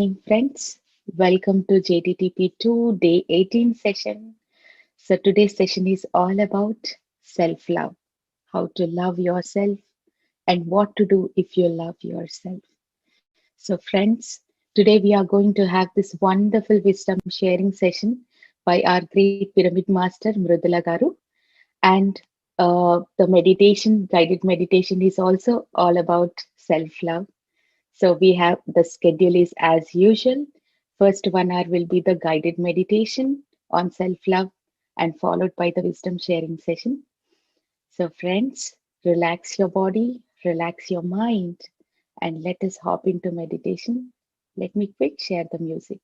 Friends. Welcome to JTTP 2 Day 18 session. So today's session is all about self-love, how to love yourself and what to do if you love yourself. So friends, today we are going to have this wonderful wisdom sharing session by our great pyramid master Mrudula Garu. And the meditation, guided meditation is also all about self-love. So we have the schedule is as usual. First 1 hour will be the guided meditation on self-love and followed by the wisdom sharing session. So friends, relax your body, relax your mind, and let us hop into meditation. Let me quick share the music.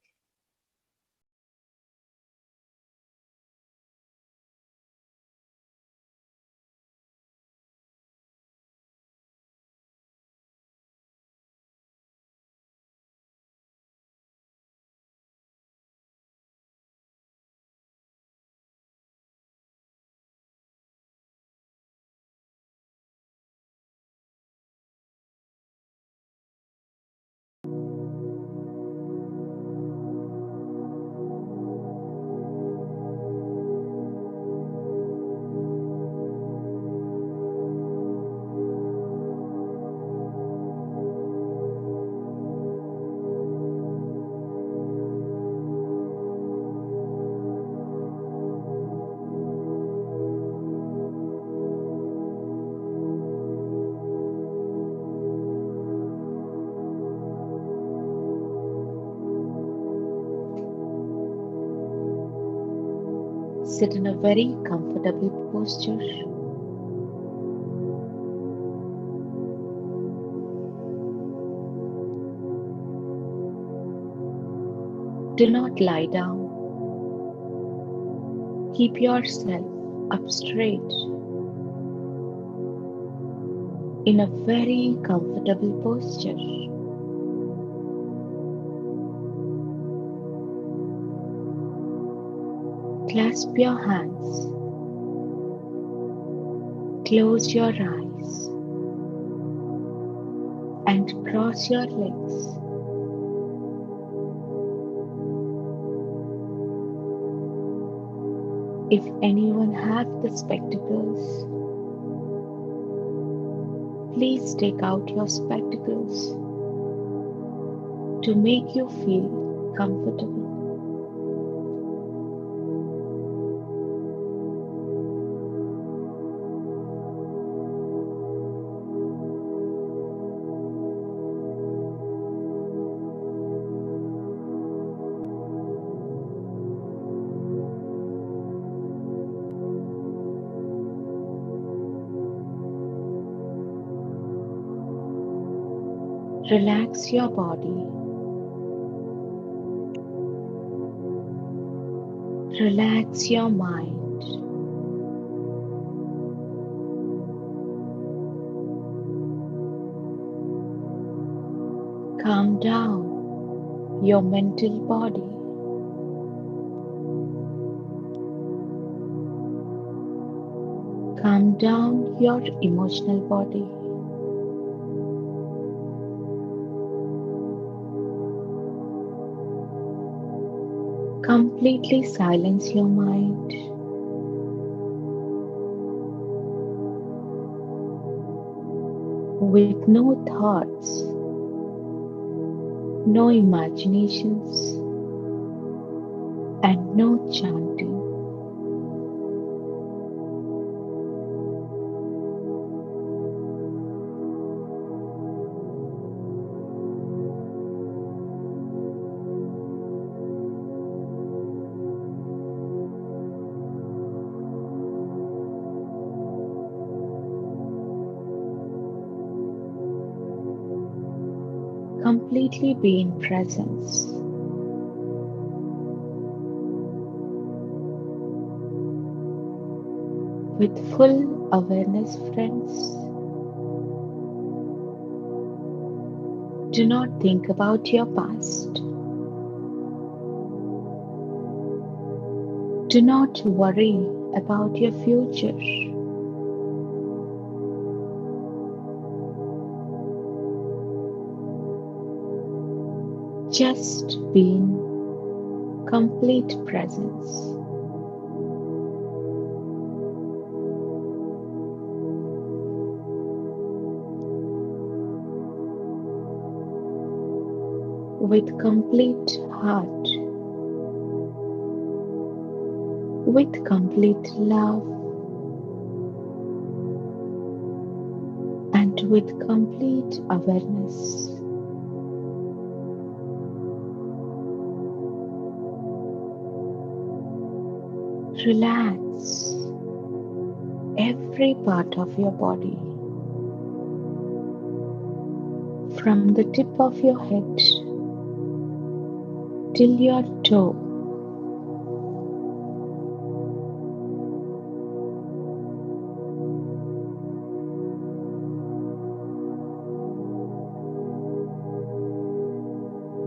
Sit in a very comfortable posture. Do not lie down. Keep yourself up straight in a very comfortable posture. Clasp your hands, close your eyes, and cross your legs. If anyone has the spectacles, please take out your spectacles to make you feel comfortable. Relax your body. Relax your mind. Calm down your mental body. Calm down your emotional body. Completely silence your mind. With no thoughts, no imaginations, and no chanting. Completely be in presence. With full awareness, friends. Do not think about your past. Do not worry about your future. Just being complete presence. With complete heart, with complete love, and with complete awareness. Relax every part of your body, from the tip of your head till your toe.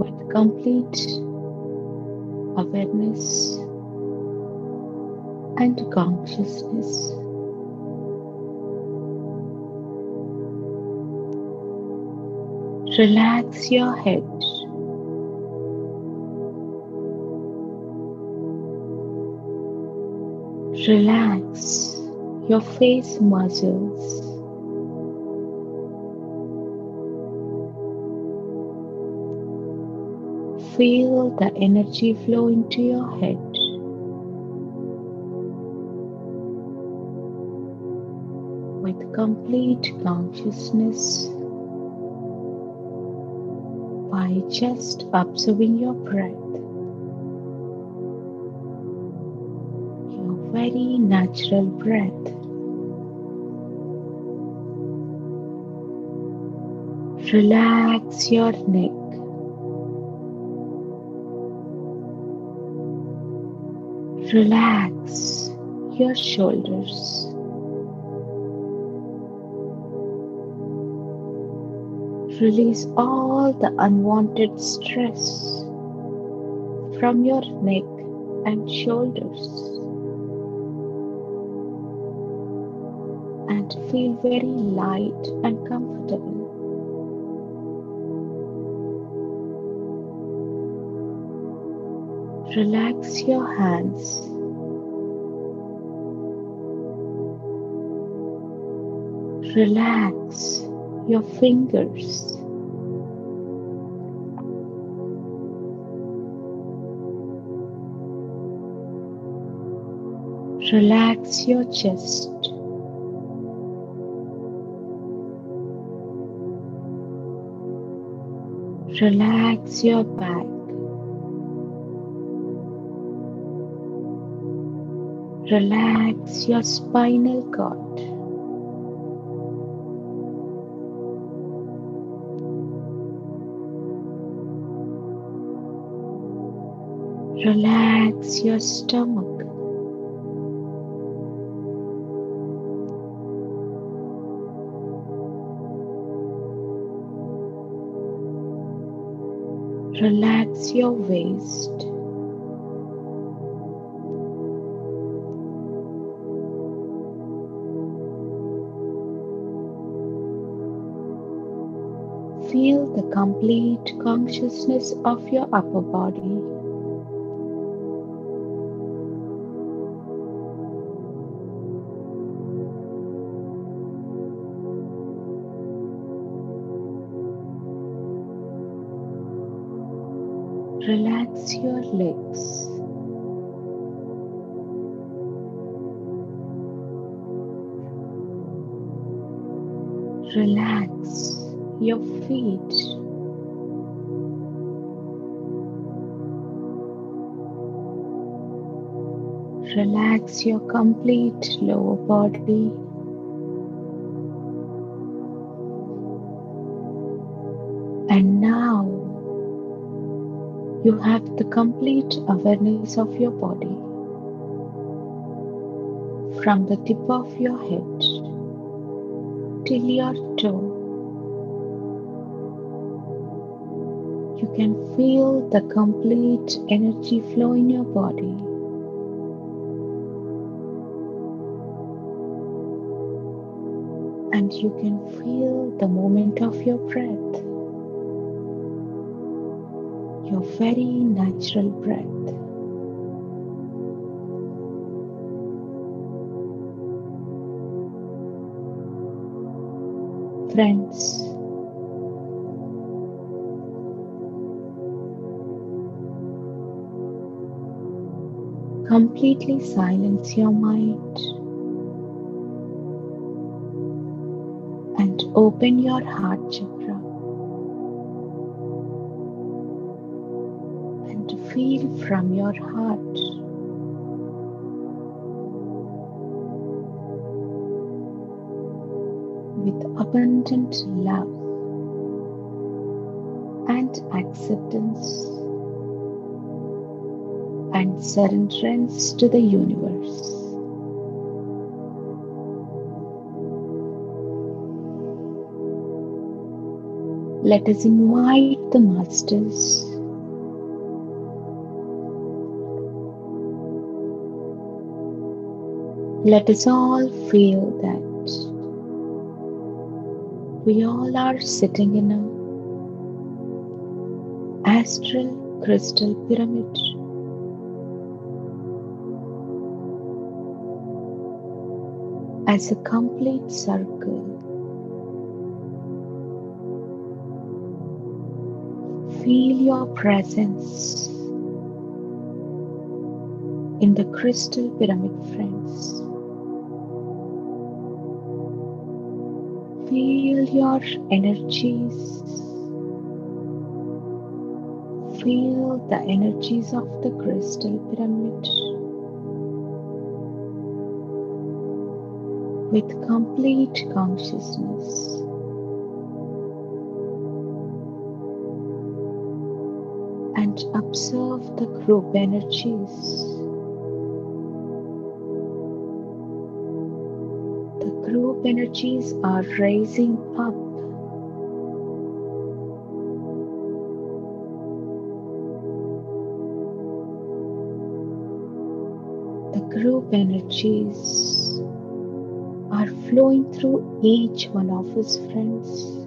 With complete awareness and consciousness. Relax your head. Relax your face muscles. Feel the energy flow into your head. With complete consciousness by just observing your breath, your very natural breath. Relax your neck. Relax your shoulders. Release all the unwanted stress from your neck and shoulders and feel very light and comfortable. Relax your hands. Relax your fingers. Relax your chest. Relax your back. Relax your spinal cord. Relax your stomach. Relax your waist. Feel the complete consciousness of your upper body. Relax your legs. Relax your feet. Relax your complete lower body. And now you have the complete awareness of your body from the tip of your head till your toe. You can feel the complete energy flow in your body. And you can feel the movement of your breath. your very natural breath. Friends, completely silence your mind and open your heart chakra and feel from your heart with abundant love and acceptance and surrenderance to the universe. Let us invite the masters Let us all feel that we all are sitting in an astral crystal pyramid. As a complete circle, feel your presence in the crystal pyramid, friends. Feel your energies. Feel the energies of the crystal pyramid with complete consciousness. And observe the group energies. The group energies are rising up. The group energies are flowing through each one of us, friends.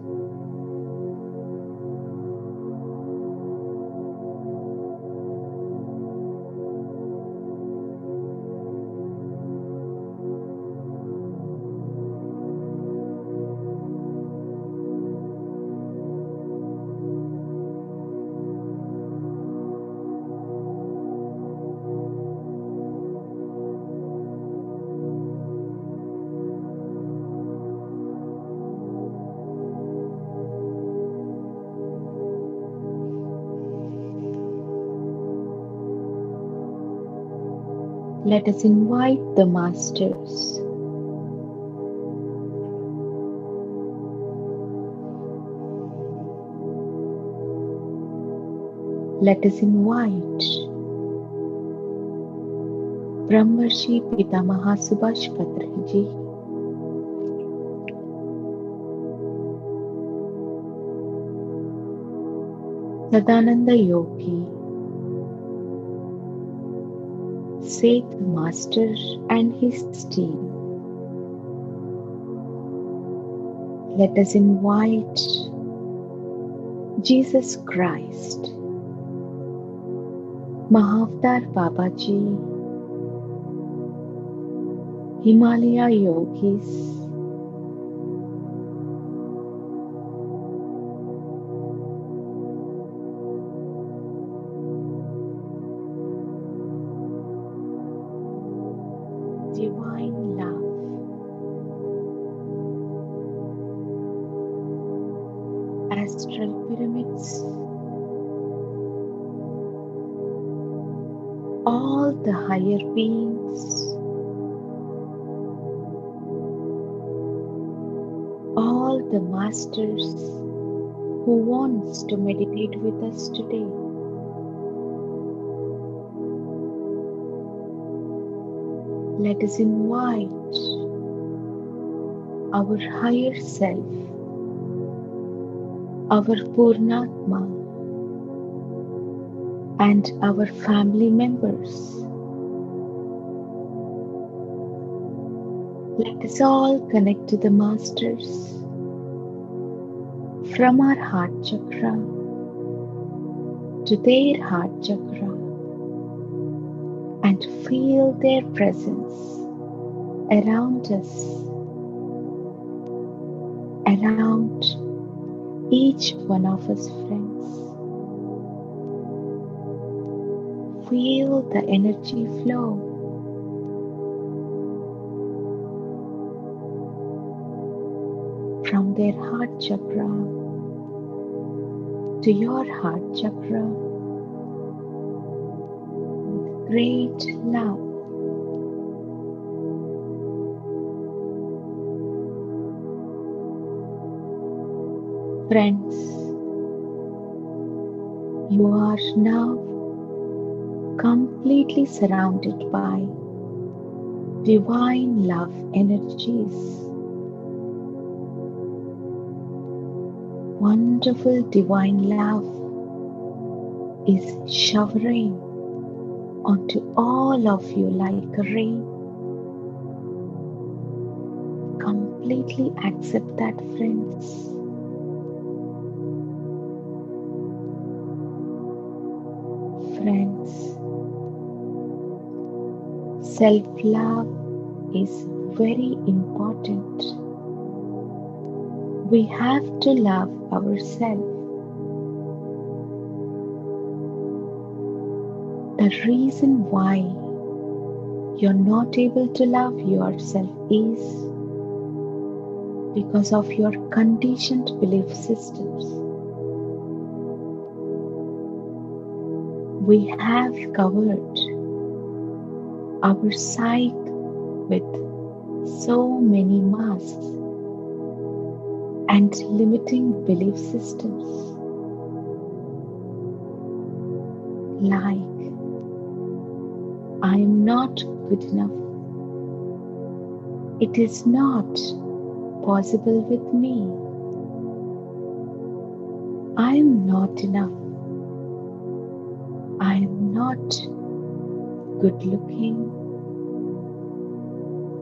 Let us invite the masters. Let us invite Brahmarshi Pitamaha Patriji, Sadananda Yogi, Seth Master and his team. Let us invite Jesus Christ, Mahavtar Babaji, Himalaya Yogis, divine love, astral pyramids, all the higher beings, all the masters who wants to meditate with us today. Let us invite our higher self, our Purnatma, and our family members. Let us all connect to the masters from our heart chakra to their heart chakra and feel their presence around us, around each one of us, friends. Feel the energy flow from their heart chakra to your heart chakra with great love. Friends, you are now completely surrounded by divine love energies. Wonderful divine love is showering onto all of you like a rain. Completely accept that, friends. Friends, self-love is very important. We have to love ourselves. The reason why you're not able to love yourself is because of your conditioned belief systems. We have covered our psyche with so many masks and limiting belief systems like I am not good enough, it is not possible with me, I am not enough, I am not good looking,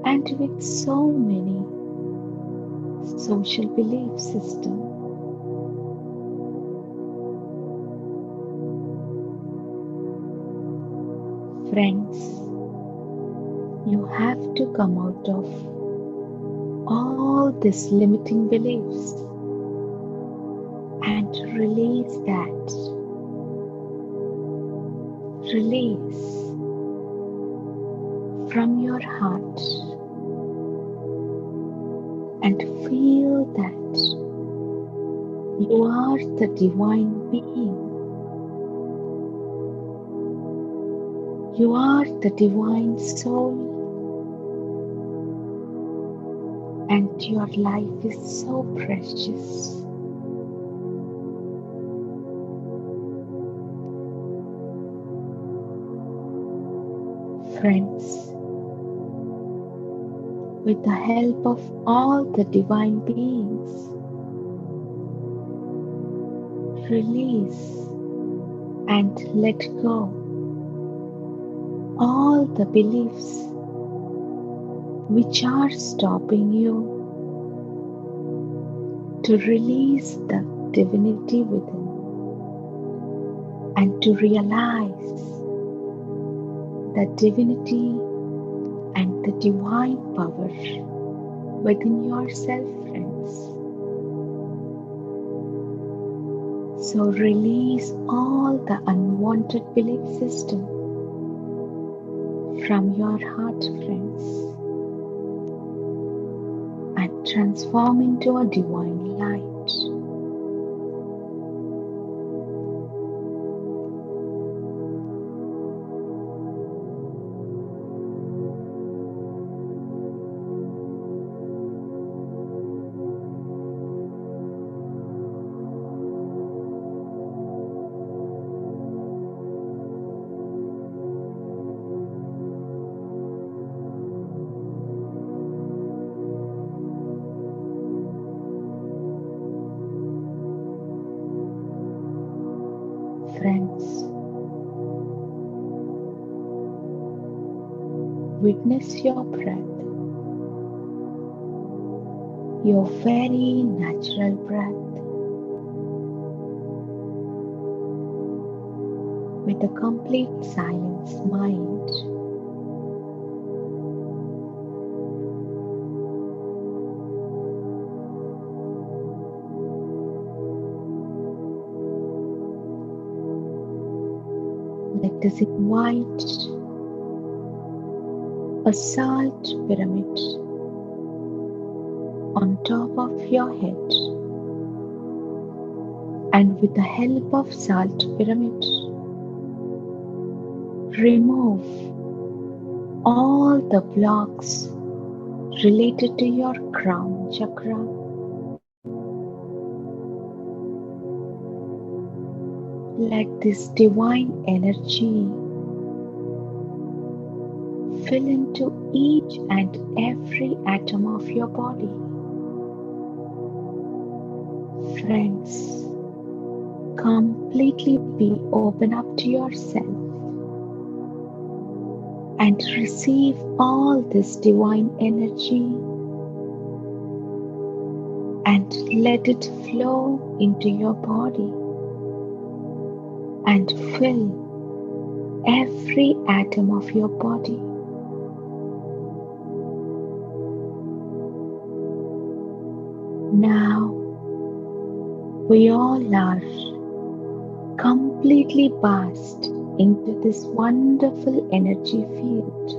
and with so many social belief systems. Friends, you have to come out of all these limiting beliefs and release that. Release from your heart and feel that you are the divine being. You are the divine soul, and your life is so precious. Friends, with the help of all the divine beings, release and let go all the beliefs which are stopping you to release the divinity within and to realize the divinity and the divine power within yourself, friends. So release all the unwanted belief system from your heart, friends, and transform into a divine light. Friends, witness your breath, your very natural breath. with a complete silence mind. Let us invite a salt pyramid on top of your head, and with the help of salt pyramid, remove all the blocks related to your crown chakra. Let this divine energy fill into each and every atom of your body. Friends, completely be open up to yourself and receive all this divine energy and let it flow into your body and fill every atom of your body. Now we all are completely bathed into this wonderful energy field,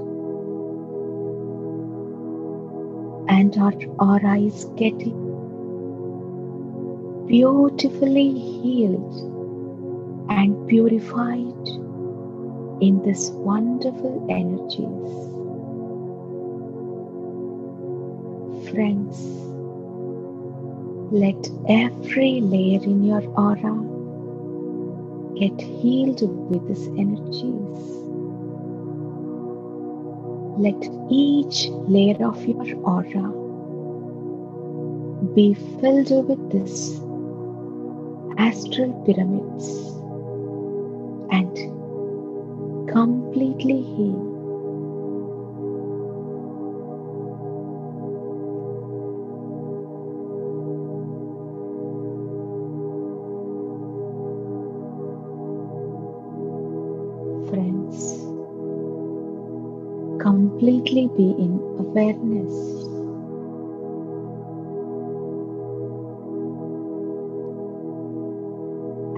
and our aura is getting beautifully healed and purified in this wonderful energies. Friends, let every layer in your aura get healed with these energies. Let each layer of your aura be filled with this astral pyramids and completely healed. Friends, completely be in awareness.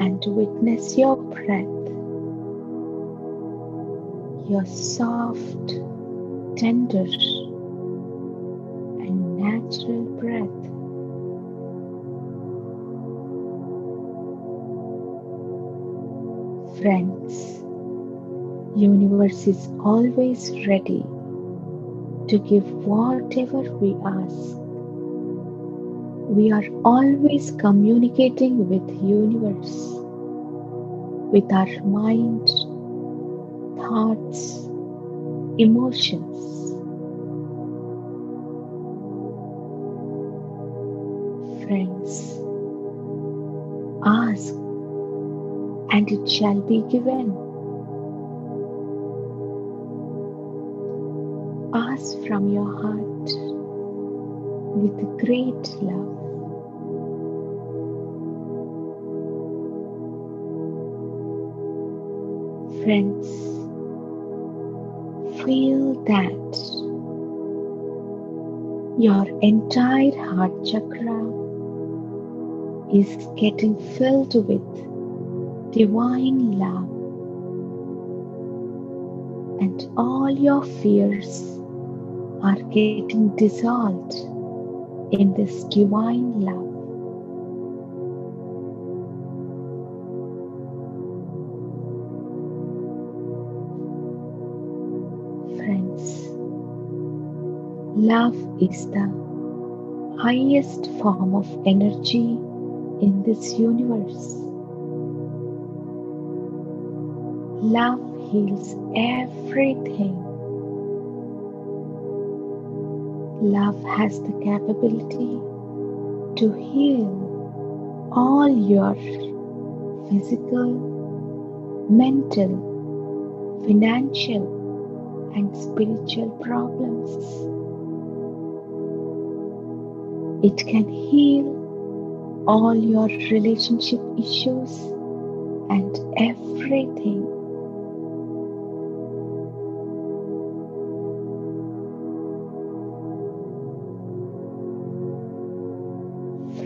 And witness your breath, your soft, tender, and natural breath. Friends, universe is always ready to give whatever we ask. We are always communicating with universe, with our mind, thoughts, emotions. Friends, ask and it shall be given. Ask from your heart with great love. Friends, feel that your entire heart chakra is getting filled with divine love, and all your fears are getting dissolved in this divine love. Friends, love is the highest form of energy in this universe. Love heals everything. Love has the capability to heal all your physical, mental, financial, and spiritual problems. It can heal all your relationship issues and everything.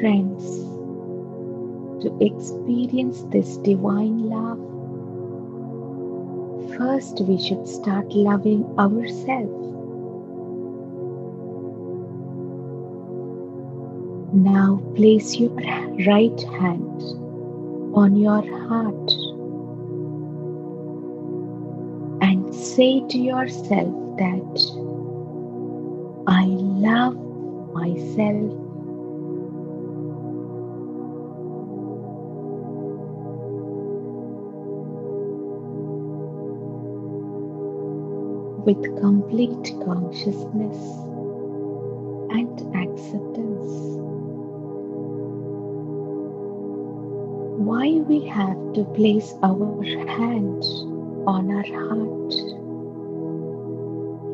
Friends, to experience this divine love, first we should start loving ourselves. Now place your right hand on your heart and say to yourself that I love myself. With complete consciousness and acceptance. Why we have to place our hand on our heart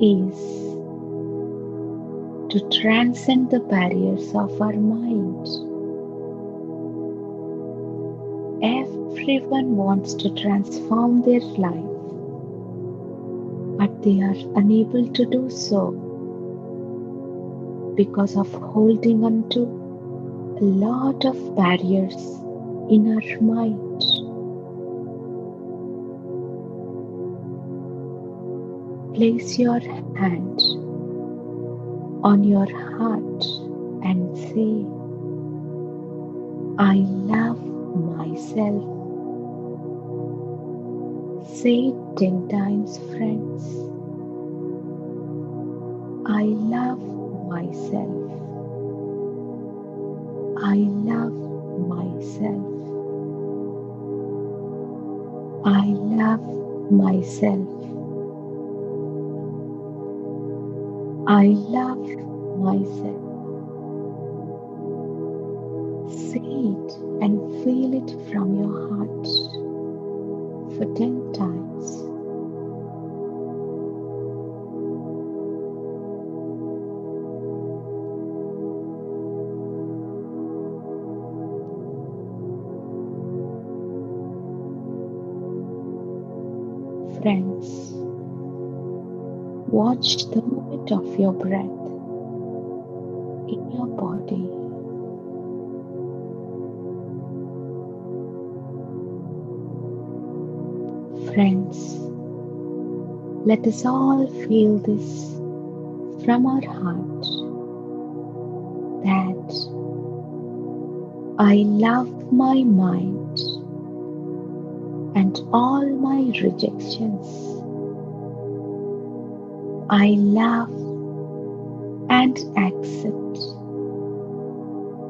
is to transcend the barriers of our mind. Everyone wants to transform their life, but they are unable to do so because of holding on to a lot of barriers in our mind. Place your hand on your heart and say, I love myself. Say it 10 times, friends. I love myself. I love myself. I love myself. I love myself. Say it and feel it from your heart for 10 times. Friends, watch the movement of your breath in your body. Friends, let us all feel this from our heart that I love my mind and all my rejections. I love and accept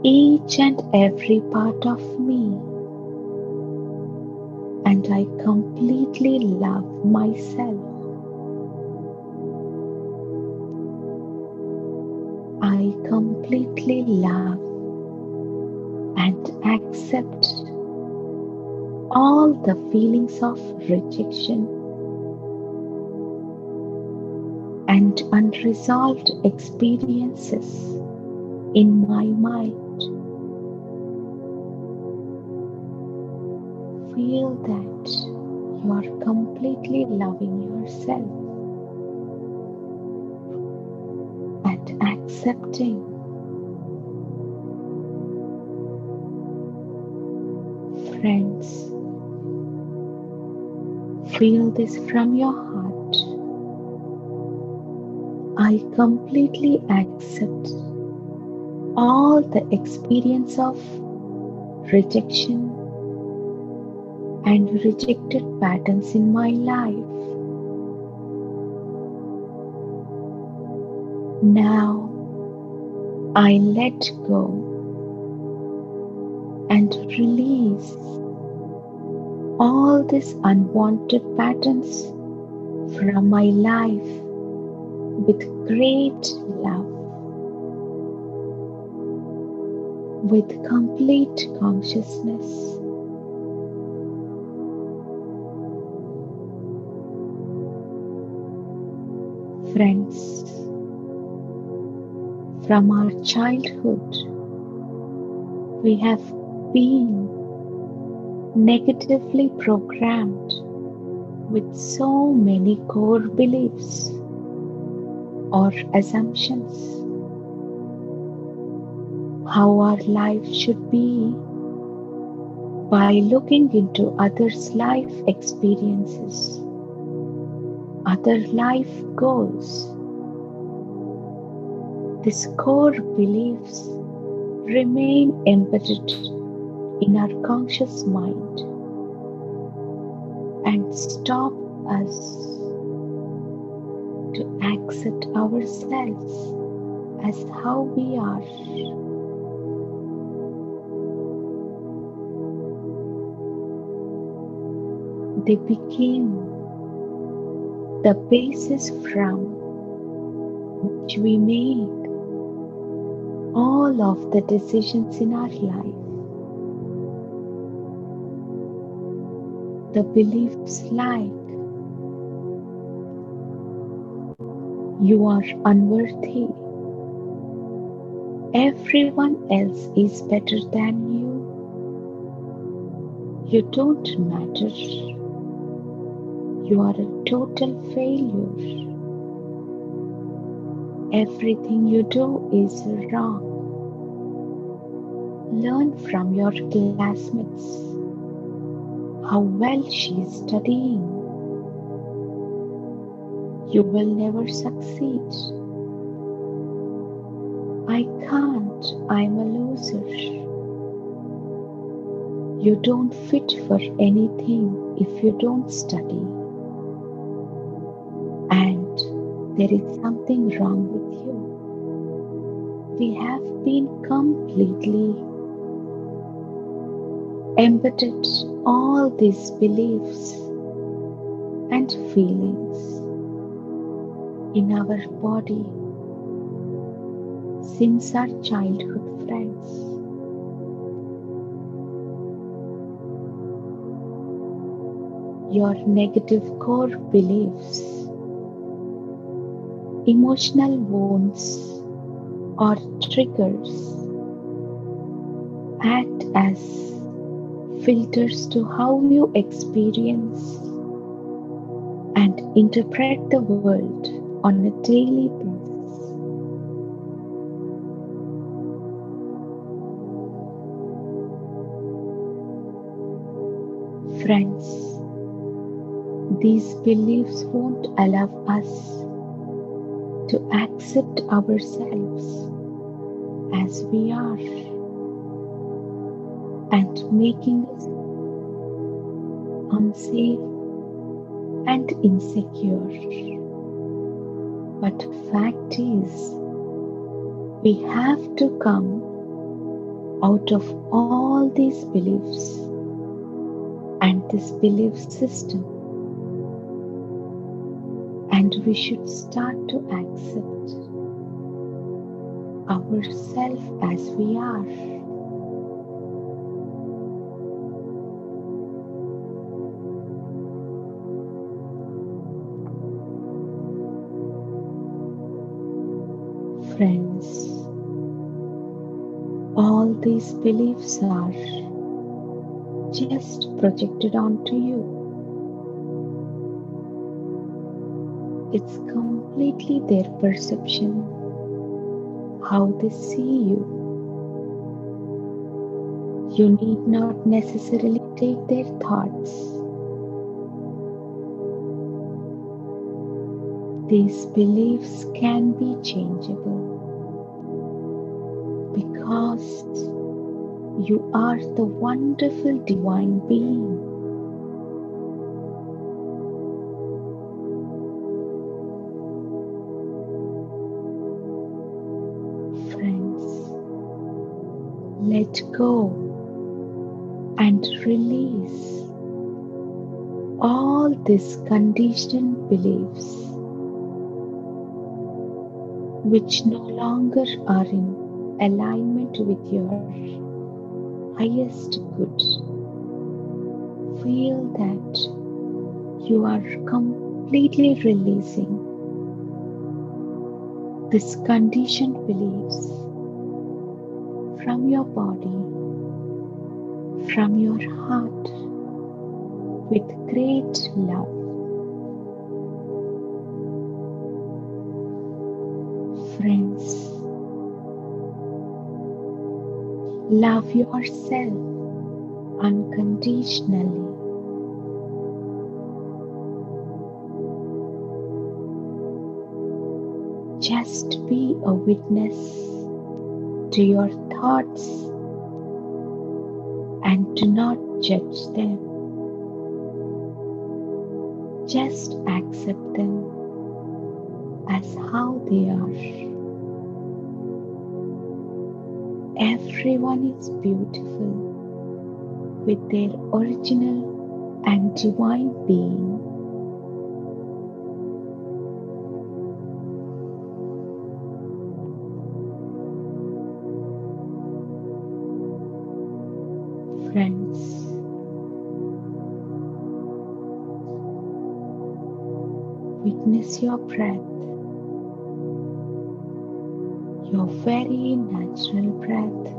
each and every part of me, and I completely love myself. I completely love and accept all the feelings of rejection and unresolved experiences in my mind. Feel that you are completely loving yourself and accepting. Friends, feel this from your heart. I completely accept all the experience of rejection and rejected patterns in my life. Now I let go and release all these unwanted patterns from my life with great love, with complete consciousness. Friends, from our childhood, we have been negatively programmed with so many core beliefs or assumptions. how our life should be by looking into others' life experiences, other life goals. These core beliefs remain embedded in our conscious mind and stop us to accept ourselves as how we are. They became the basis from which we make all of the decisions in our life. The beliefs like you are unworthy, everyone else is better than you don't matter, you are a total failure, everything you do is wrong. Learn from your classmates how well she is studying. You will never succeed. I can't, I'm a loser. You don't fit for anything if you don't study. And there is something wrong with you. We have been completely embedded all these beliefs and feelings in our body since our childhood friends. Your negative core beliefs, emotional wounds or triggers act as filters to how you experience and interpret the world on a daily basis. Friends, these beliefs won't allow us to accept ourselves as we are and making us unsafe and insecure. But fact is, we have to come out of all these beliefs and this belief system, and we should start to accept ourselves as we are. Friends, all these beliefs are just projected onto you. It's completely their perception, how they see you. You need not necessarily take their thoughts. These beliefs can be changeable because you are the wonderful divine being. Friends, let go and release all these conditioned beliefs which no longer are in alignment with your highest good. Feel that you are completely releasing these conditioned beliefs from your body, from your heart, with great love. Friends, Love yourself unconditionally. Just be a witness to your thoughts and do not judge them. Just accept them as how they are. Everyone is beautiful with their original and divine being. Friends, witness your breath, your very natural breath,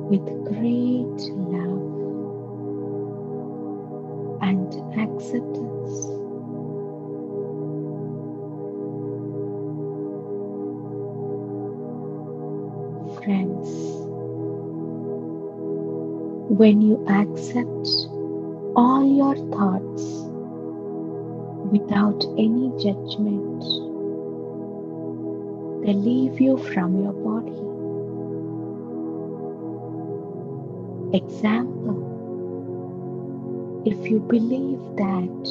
with great love and acceptance. Friends, when you accept all your thoughts without any judgment, they leave you from your body. Example, if you believe that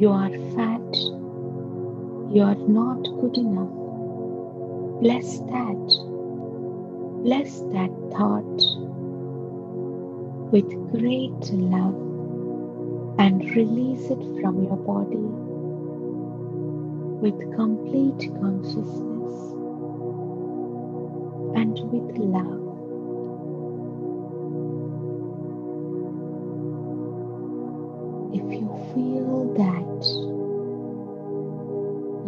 you are fat, you are not good enough, bless that thought with great love and release it from your body with complete consciousness and with love. If you feel that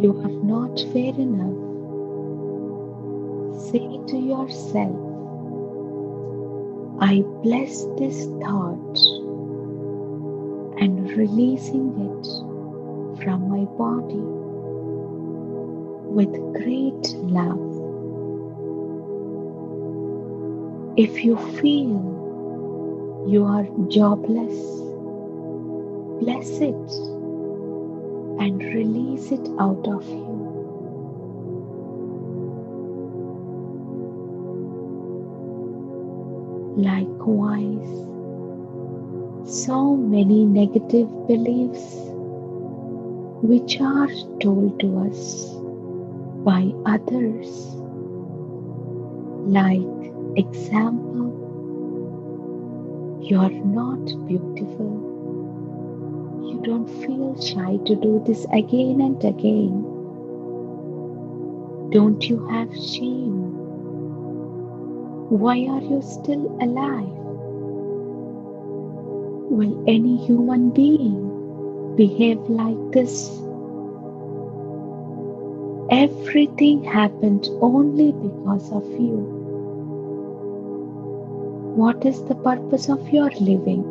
you are not fair enough, say to yourself, I bless this thought and releasing it from my body with great love. If you feel you are jobless, bless it and release it out of you. Likewise, so many negative beliefs which are told to us by others, like example, you are not beautiful, you don't feel shy to do this again and again, don't you have shame? Why are you still alive? Will any human being behave like this? Everything happened only because of you. What is the purpose of your living?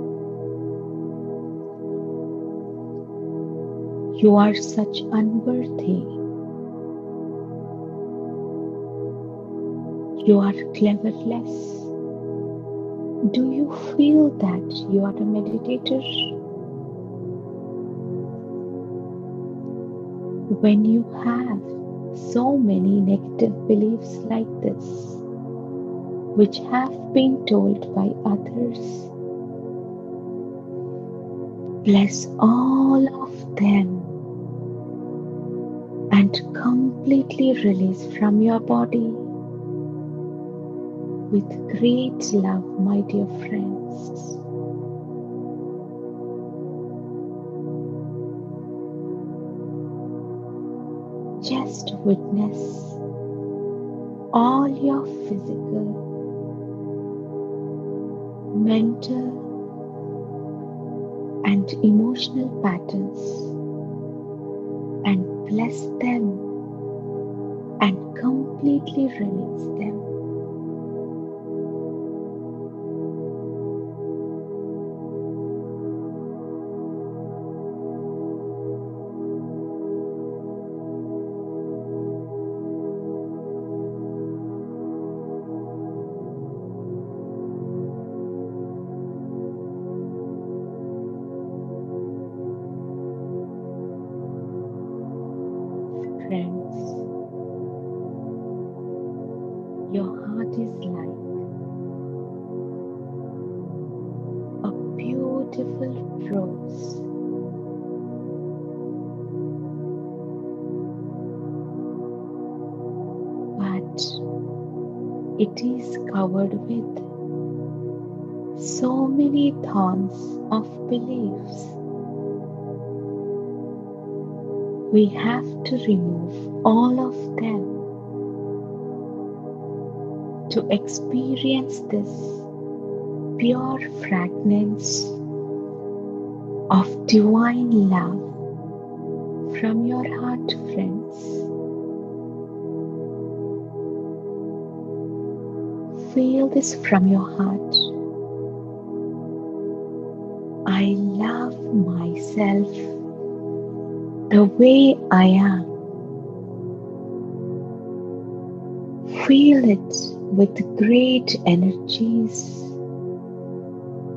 You are such unworthy. You are cleverless. Do you feel that you are a meditator? When you have so many negative beliefs like this, which have been told by others, bless all of them and completely release from your body with great love, my dear friends. Just witness all your physical, mental, and emotional patterns and bless them and completely release them. beautiful rose. But it is covered with so many thorns of beliefs. We have to remove all of them to experience this pure fragrance of divine love from your heart, friends. Feel this from your heart. I love myself the way I am. Feel it with great energies,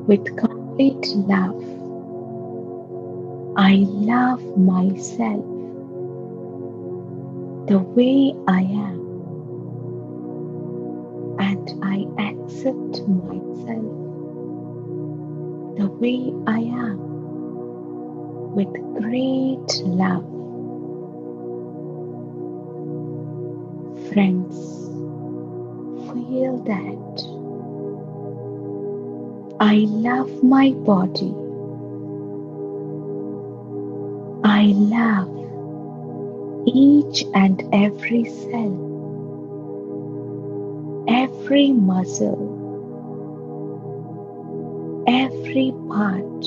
with complete love. I love myself the way I am, and I accept myself the way I am with great love. Friends, feel that. I love my body. I love each and every cell, every muscle, every part.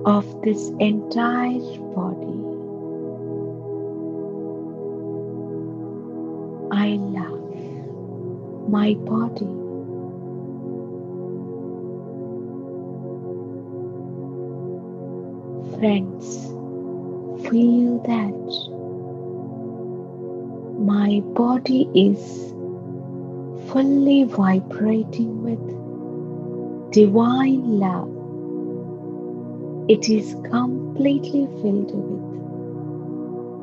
Of this entire body. I love my body. Friends, feel that my body is fully vibrating with divine love. It is completely filled with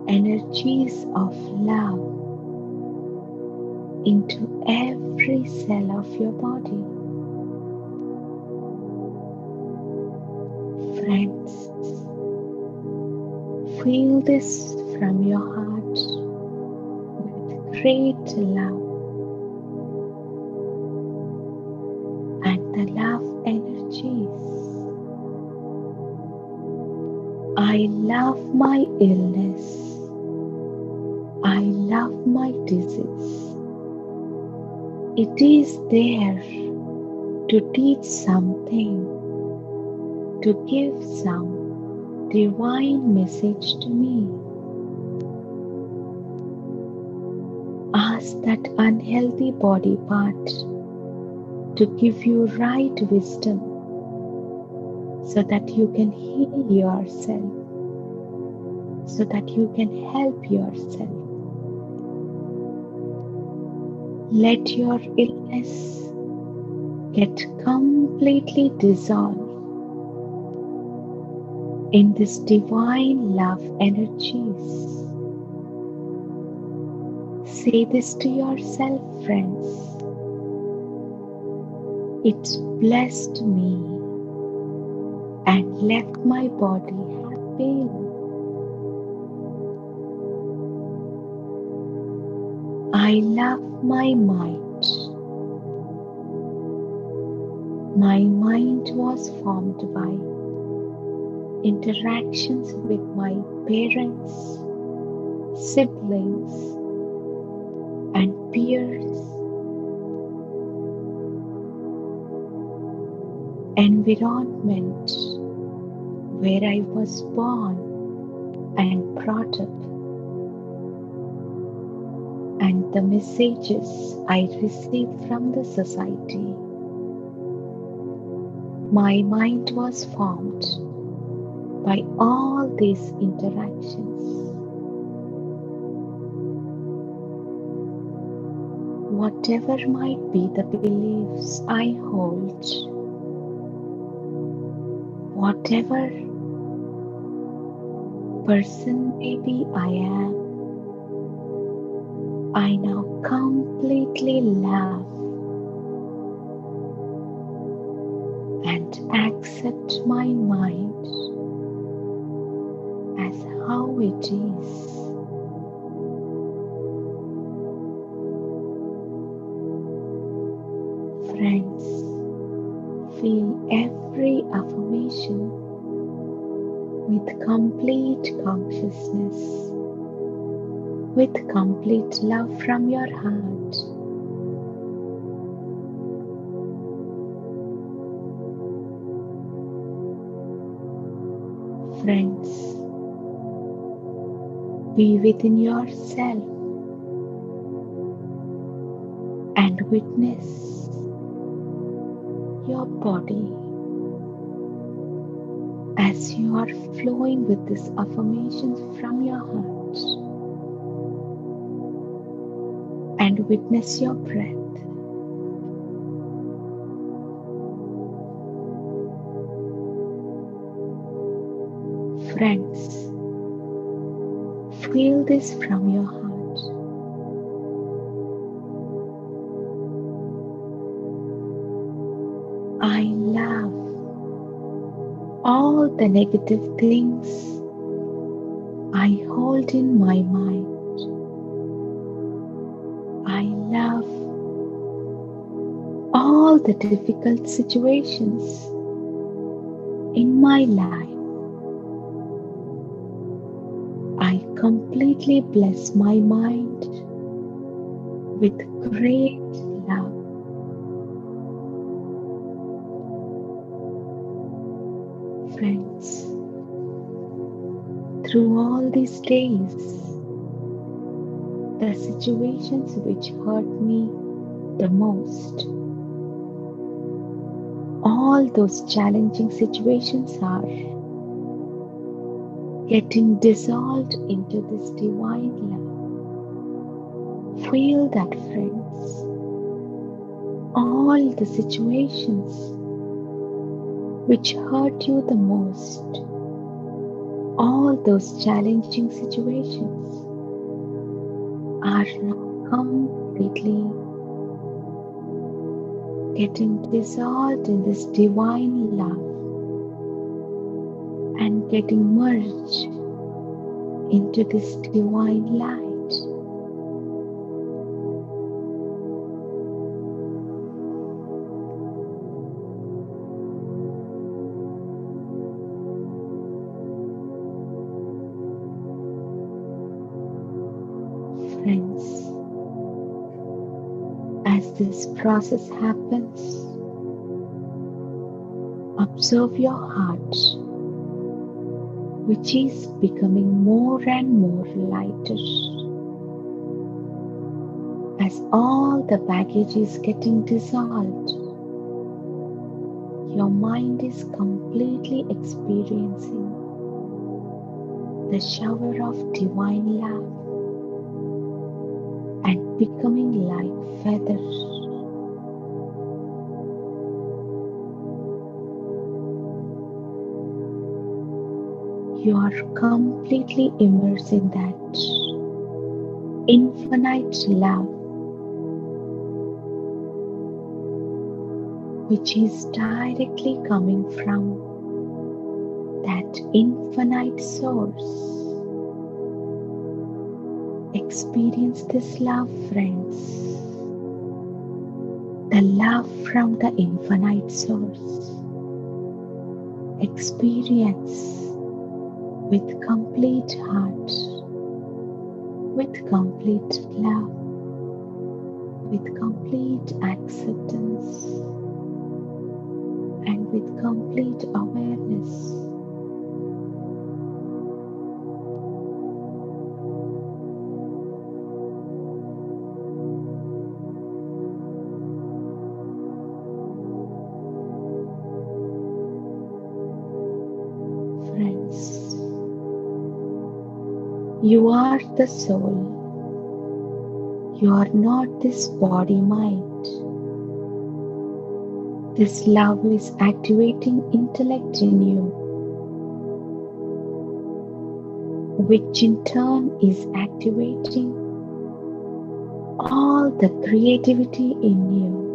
energies of love into every cell of your body. Friends, feel this from your heart with great love, and the love energies. I love my illness. I love my disease. It is there to teach something, to give some divine message to me. Ask that unhealthy body part to give you right wisdom so that you can heal yourself, so that you can help yourself. Let your illness get completely dissolved in this divine love energies. Say this to yourself, friends. It blessed me and left my body happy. I love my mind. My mind was formed by interactions with my parents, siblings, and peers, environment where I was born and brought up, and the messages I received from the society. My mind was formed by all these interactions. Whatever might be the beliefs I hold, whatever person maybe I am, I now completely love and accept my mind as how it is. Friends, feel every affirmation with complete consciousness, with complete love from your heart. Friends, be within yourself and witness your body as you are flowing with these affirmations from your heart, and witness your breath. Friends, feel this from your heart. I love all the negative things I hold in my mind. I love all the difficult situations in my life. I completely bless my mind with great love. Friends, through all these days, the situations which hurt me the most, all those challenging situations are getting dissolved into this divine love. Feel that, friends. All the situations which hurt you the most, all those challenging situations are now completely getting dissolved in this divine love and getting merged into this divine light. Friends, as this process happens, observe your heart, which is becoming more and more lighter. As all the baggage is getting dissolved, your mind is completely experiencing the shower of divine love and becoming like feathers. You are completely immersed in that infinite love, which is directly coming from that infinite source. Experience this love, friends. The love from the infinite source. Experience with complete heart, with complete love, with complete acceptance, and with complete awareness. Friends, you are the soul. You are not this body mind. This love is activating intellect in you, which in turn is activating all the creativity in you.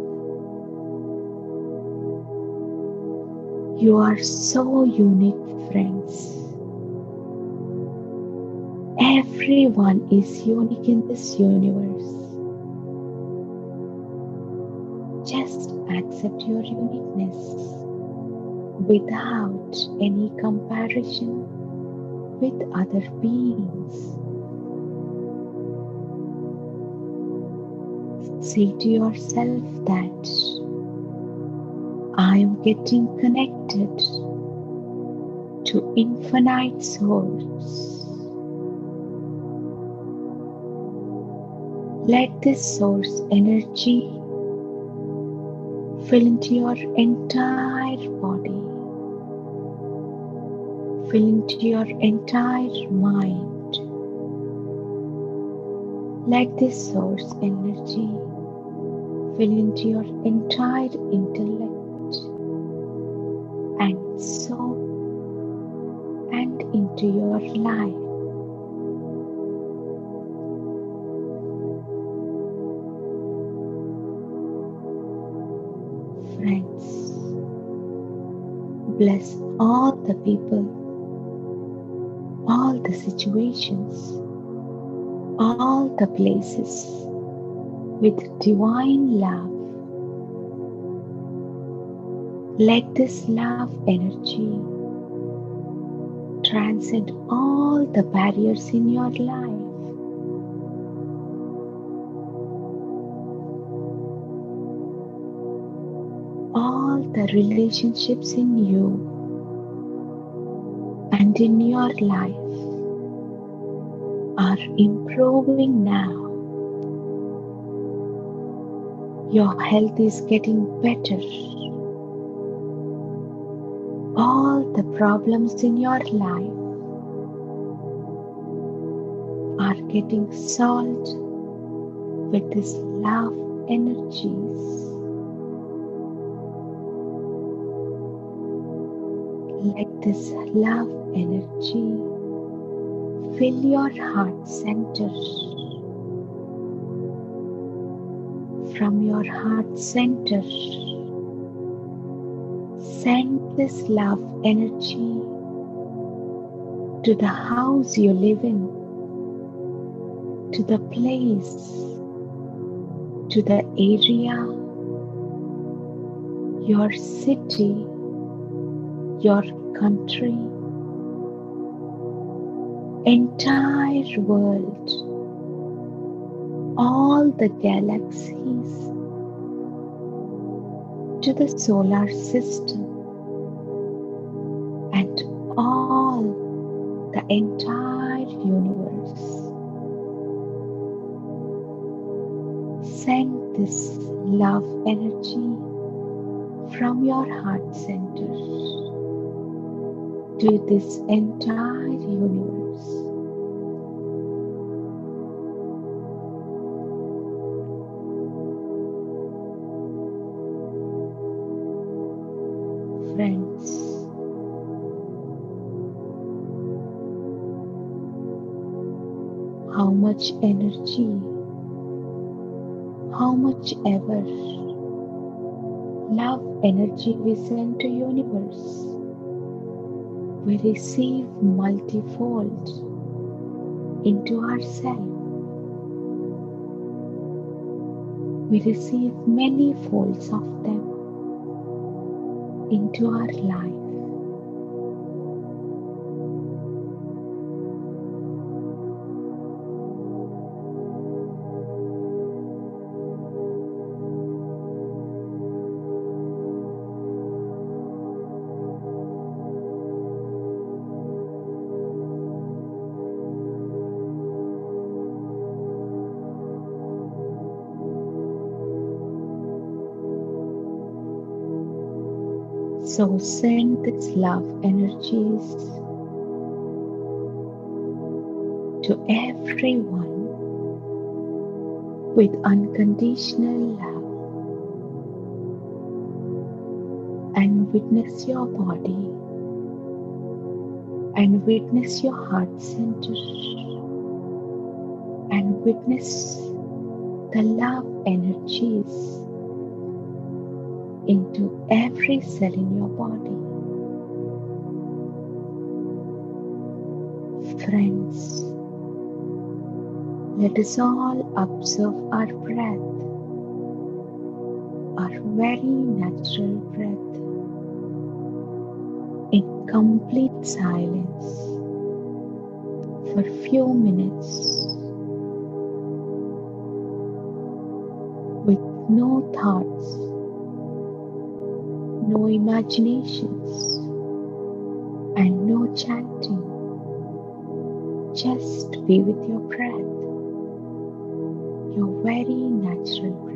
You are so unique, friends. Everyone is unique in this universe. Just accept your uniqueness without any comparison with other beings. Say to yourself that I am getting connected to infinite source. Let this source energy fill into your entire body, fill into your entire mind. Let this source energy fill into your entire intellect and soul and into your life. Friends, bless all the people, all the situations, all the places with divine love. Let this love energy transcend all the barriers in your life. All the relationships in you and in your life are improving now. Your health is getting better. All the problems in your life are getting solved with this love energies. Let this love energy fill your heart center. From your heart center, send this love energy to the house you live in, to the place, to the area, your city, your country, entire world, all the galaxies, to the solar system, and all the entire universe. Send this love energy from your heart center to this entire universe. Friends, how much energy, how much ever love energy we send to universe, we receive multifold into ourselves. We receive many folds of them into our life. So send this love energies to everyone with unconditional love, and witness your body and witness your heart center and witness the love energies into every cell in your body. Friends, let us all observe our breath, our very natural breath, in complete silence for few minutes, with no thoughts, no imaginations, and no chanting. Just be with your breath, your very natural breath.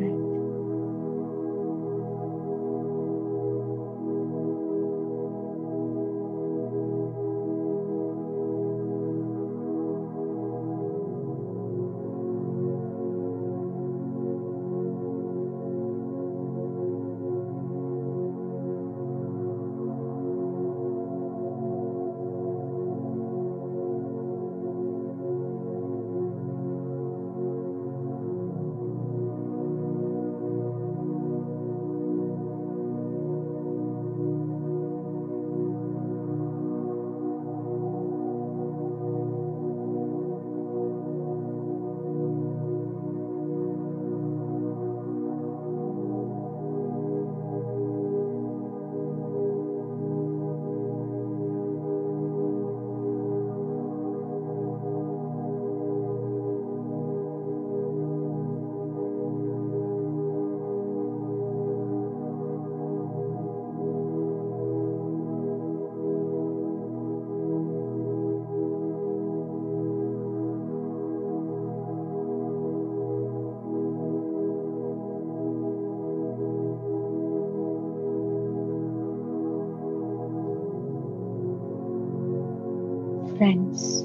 Friends,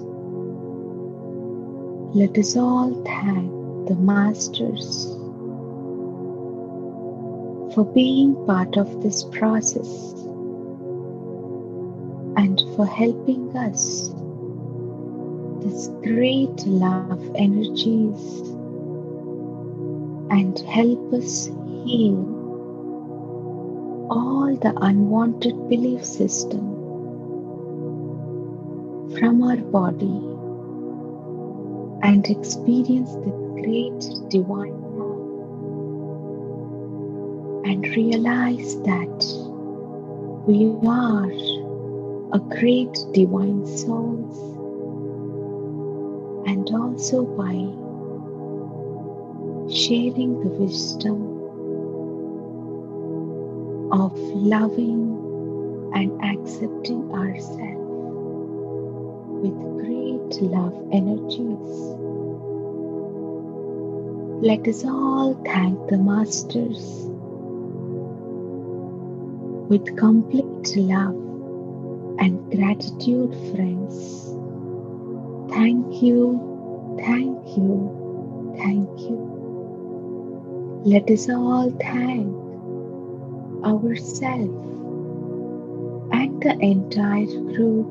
let us all thank the Masters for being part of this process and for helping us this great love energies and help us heal all the unwanted belief system from our body and experience the great divine love and realize that we are a great divine souls, and also by sharing the wisdom of loving and accepting ourselves with great love energies. Let us all thank the Masters with complete love and gratitude, friends. Thank you, thank you, thank you. Let us all thank ourselves and the entire group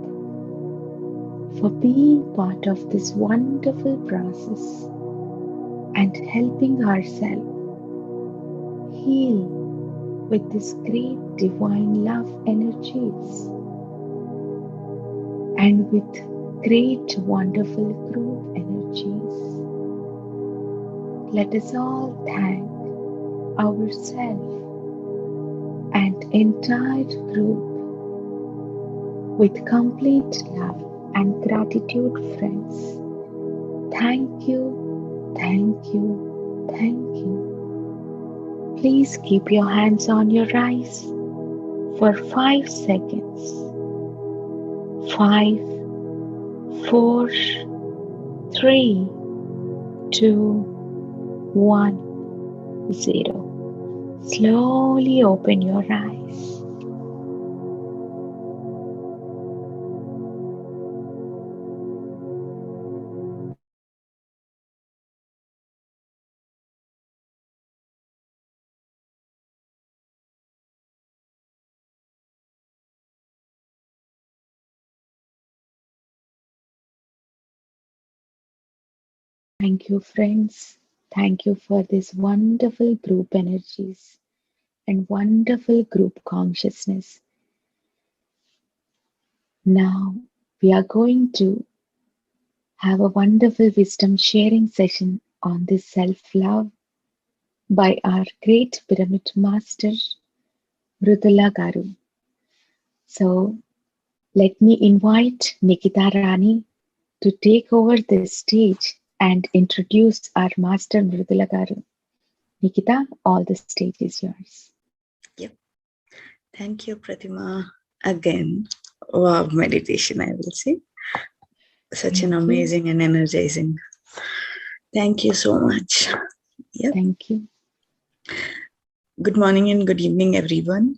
for being part of this wonderful process and helping ourselves heal with this great divine love energies and with great wonderful group energies. Let us all thank ourselves and entire group with complete love and gratitude, friends. Thank you, thank you, thank you. Please keep your hands on your eyes for 5 seconds. 5, 4, 3, 2, 1, 0. Slowly open your eyes. Thank you, friends. Thank you for this wonderful group energies and wonderful group consciousness. Now we are going to have a wonderful wisdom sharing session on this self love by our great pyramid master Mrudula Garu. So let me invite Nikita Rani to take over the stage and introduce our master Mrudula Garu. Nikita, all the stage is yours. Yep. Thank you, Prathima. Again, wow, meditation, I will say. Such an amazing and energizing. Thank you so much. Yep. Thank you. Good morning and good evening, everyone.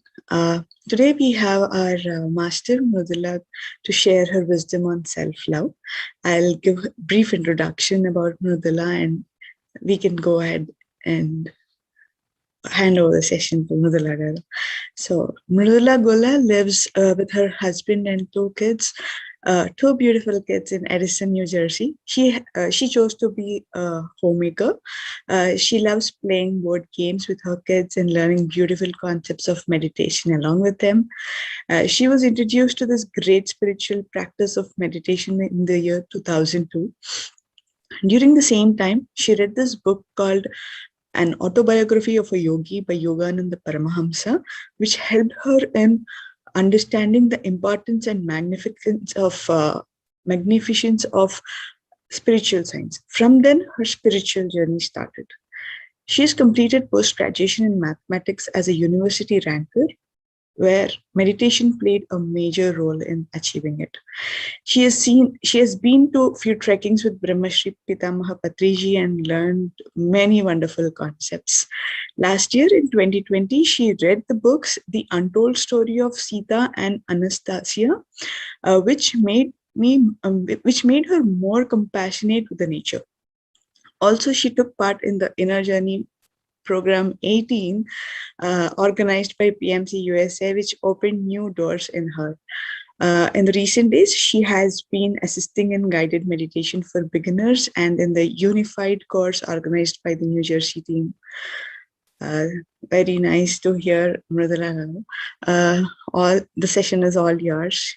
Today we have our master Mrudula to share her wisdom on self-love. I'll give a brief introduction about Mrudula and we can go ahead and hand over the session to Mrudula Golla. So Mrudula Golla lives with her husband and two beautiful kids in Edison, New Jersey. She chose to be a homemaker. She loves playing board games with her kids and learning beautiful concepts of meditation along with them. She was introduced to this great spiritual practice of meditation in the year 2002. During the same time, she read this book called An Autobiography of a Yogi by Yogananda Paramahamsa, which helped her in understanding the importance and magnificence of spiritual science. From then, her spiritual journey started. She has completed post-graduation in mathematics as a university ranker, where meditation played a major role in achieving it. She has been to a few trekkings with Brahmarshi Pitamaha Patriji and learned many wonderful concepts. Last year in 2020, she read the books The Untold Story of Sita and Anastasia, which made her more compassionate with the nature. Also, she took part in the Inner Journey Program 18, organized by PMC USA, which opened new doors in her. In the recent days, she has been assisting in guided meditation for beginners and in the unified course organized by the New Jersey team. Very nice to hear, Mrudula. All the session is all yours.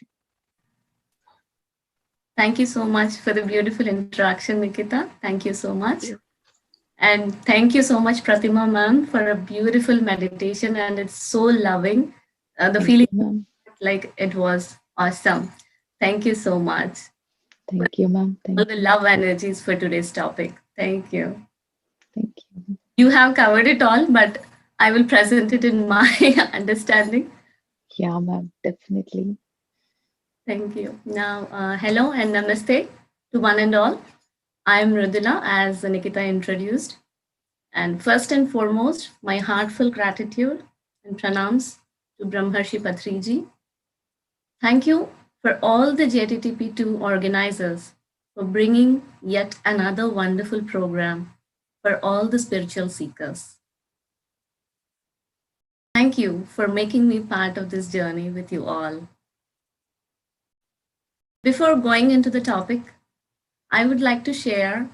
Thank you so much for the beautiful introduction, Nikita. Thank you so much. And thank you so much, Prathima ma'am, for a beautiful meditation. And it's so loving. The feeling like it was awesome. Thank you so much. Thank you, ma'am. All the love energies for today's topic. Thank you. Thank you. You have covered it all, but I will present it in my understanding. Yeah, ma'am, definitely. Thank you. Now, hello and namaste to one and all. I am Mrudula, as Nikita introduced. And first and foremost, my heartfelt gratitude and pranams to Brahmarshi Patriji. Thank you for all the JTTP2 organizers for bringing yet another wonderful program for all the spiritual seekers. Thank you for making me part of this journey with you all. Before going into the topic, I would like to share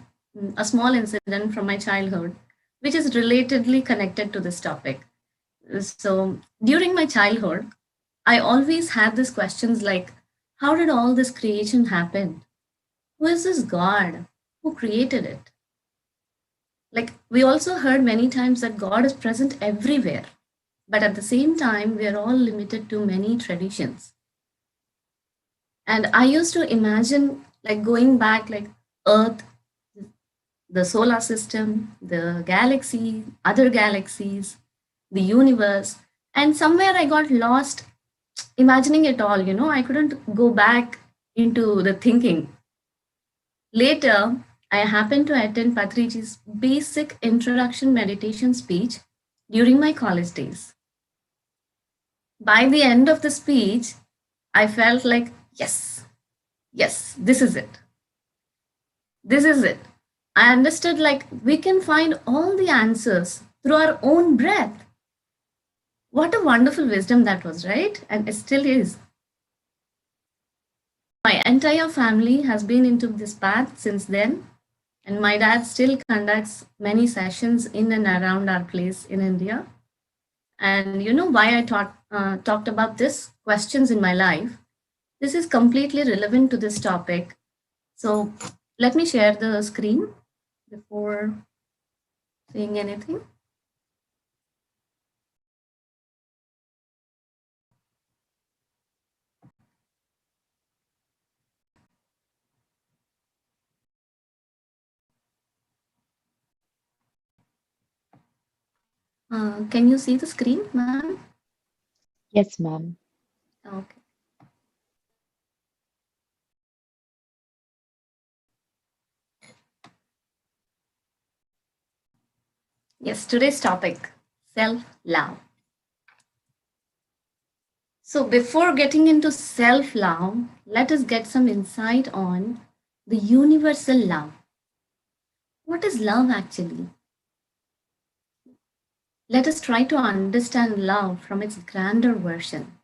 a small incident from my childhood, which is relatedly connected to this topic. So during my childhood, I always had these questions like, how did all this creation happen? Who is this God? Who created it? Like, we also heard many times that God is present everywhere, but at the same time, we are all limited to many traditions. And I used to imagine like going back like Earth, the solar system, the galaxy, other galaxies, the universe. And somewhere I got lost imagining it all, I couldn't go back into the thinking. Later, I happened to attend Patriji's basic introduction meditation speech during my college days. By the end of the speech, I felt like, yes, this is it. This is it. I understood like we can find all the answers through our own breath. What a wonderful wisdom that was, right? And it still is. My entire family has been into this path since then. And my dad still conducts many sessions in and around our place in India. And you know why I talked about this questions in my life? This is completely relevant to this topic. So let me share the screen before saying anything. Can you see the screen, ma'am? Yes, ma'am. Okay. Yes, today's topic, self-love. So before getting into self-love, let us get some insight on the universal love. What is love actually? Let us try to understand love from its grander version.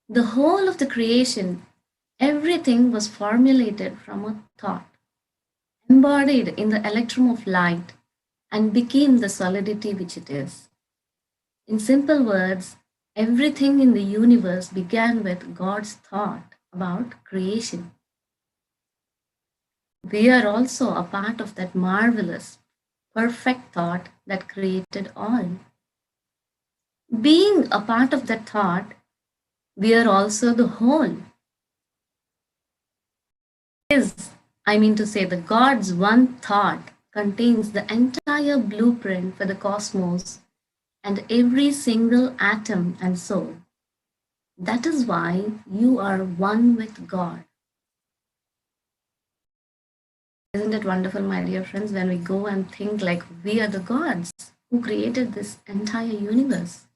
The whole of the creation, everything was formulated from a thought, embodied in the electrum of light, and became the solidity which it is. In simple words, everything in the universe began with God's thought about creation. We are also a part of that marvelous, perfect thought that created all. Being a part of that thought, we are also the whole. I mean to say, the God's one thought contains the entire blueprint for the cosmos and every single atom and soul. That is why you are one with God. Isn't it wonderful, my dear friends, when we go and think like we are the gods who created this entire universe?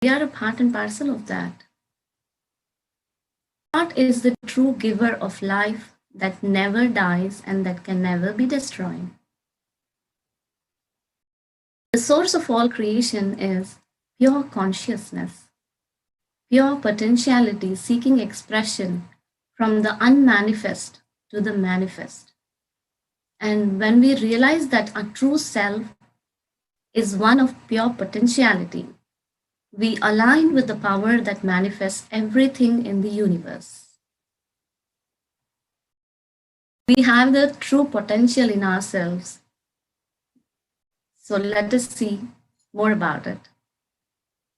We are a part and parcel of that. God is the true giver of life that never dies and that can never be destroyed. The source of all creation is pure consciousness, pure potentiality seeking expression from the unmanifest to the manifest. And when we realize that our true self is one of pure potentiality, we align with the power that manifests everything in the universe. We have the true potential in ourselves. So let us see more about it.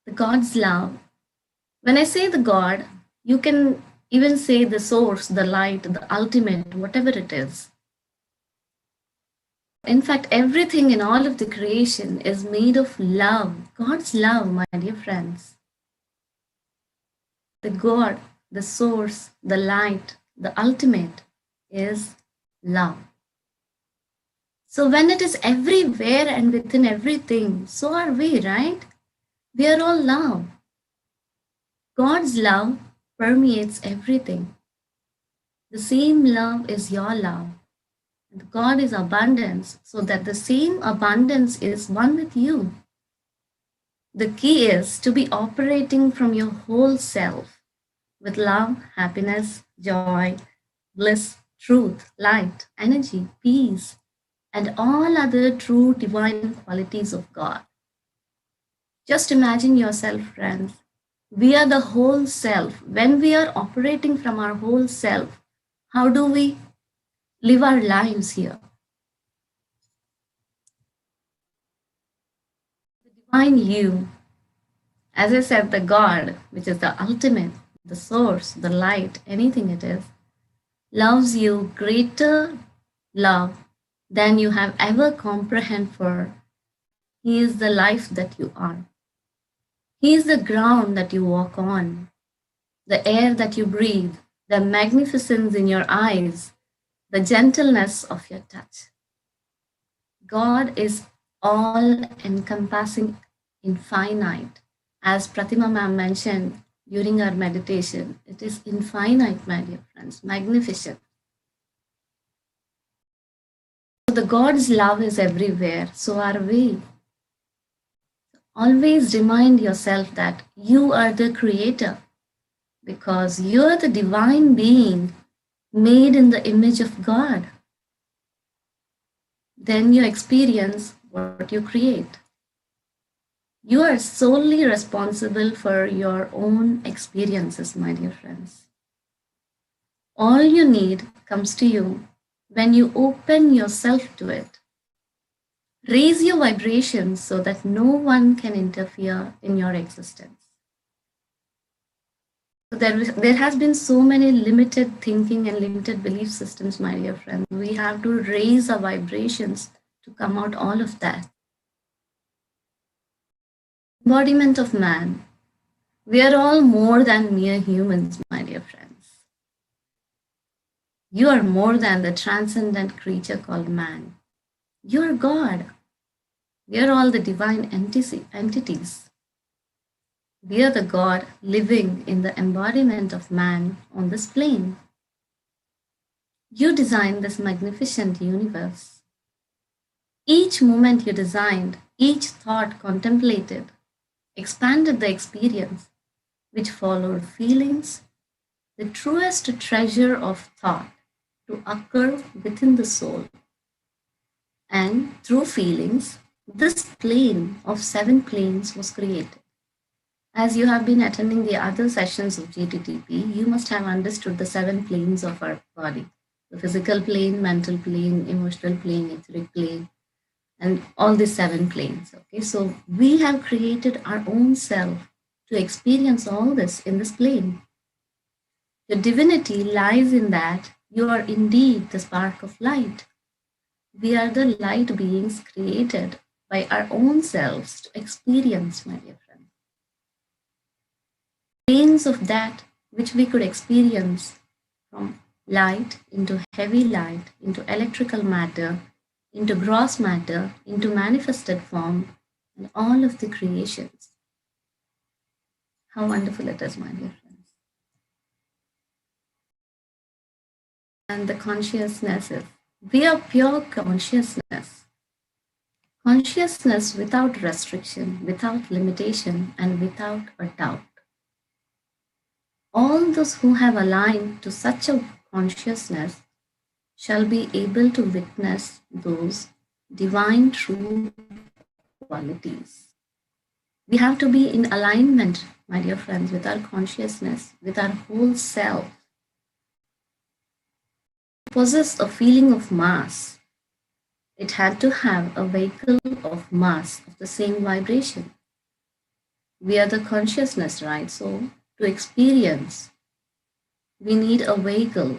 The God's love. When I say the God, you can even say the source, the light, the ultimate, whatever it is. In fact, everything in all of the creation is made of love, God's love, my dear friends. The God, the source, the light, the ultimate is love. So when it is everywhere and within everything, so are we, right? We are all love. God's love permeates everything. The same love is your love. And God is abundance, so that the same abundance is one with you. The key is to be operating from your whole self with love, happiness, joy, bliss, truth, light, energy, peace, and all other true divine qualities of God. Just imagine yourself, friends. We are the whole self. When we are operating from our whole self, how do we live our lives here? The divine you, as I said, the God, which is the ultimate, the source, the light, anything it is, loves you greater love than you have ever comprehend for. He is the life that you are. He is the ground that you walk on, the air that you breathe, the magnificence in your eyes, the gentleness of your touch. God is all encompassing, infinite. As Prathima ma'am mentioned during our meditation, it is infinite, my dear friends, magnificent. So the God's love is everywhere, so are we. Always remind yourself that you are the creator because you're the divine being made in the image of God. Then you experience what you create. You are solely responsible for your own experiences, my dear friends. All you need comes to you when you open yourself to it. Raise your vibrations so that no one can interfere in your existence. So there has been so many limited thinking and limited belief systems, my dear friends. We have to raise our vibrations to come out all of that. Embodiment of man. We are all more than mere humans, my dear friends. You are more than the transcendent creature called man. You are God. We are all the divine entities. We are the God living in the embodiment of man on this plane. You designed this magnificent universe. Each moment you designed, each thought contemplated, expanded the experience, which followed feelings, the truest treasure of thought to occur within the soul. And through feelings, this plane of 7 planes was created. As you have been attending the other sessions of JTTP, you must have understood the 7 planes of our body: the physical plane, mental plane, emotional plane, etheric plane, and all these 7 planes. Okay, so we have created our own self to experience all this in this plane. Your divinity lies in that you are indeed the spark of light. We are the light beings created by our own selves to experience, my dear friends. Planes of that which we could experience, from light into heavy light, into electrical matter, into gross matter, into manifested form, and all of the creations. How wonderful it is, my dear friends. And the consciousness is, we are pure consciousness. Consciousness without restriction, without limitation, and without a doubt. All those who have aligned to such a consciousness shall be able to witness those divine true qualities. We have to be in alignment, my dear friends, with our consciousness, with our whole self. To possess a feeling of mass, it had to have a vehicle of mass of the same vibration. We are the consciousness, right? So to experience, we need a vehicle.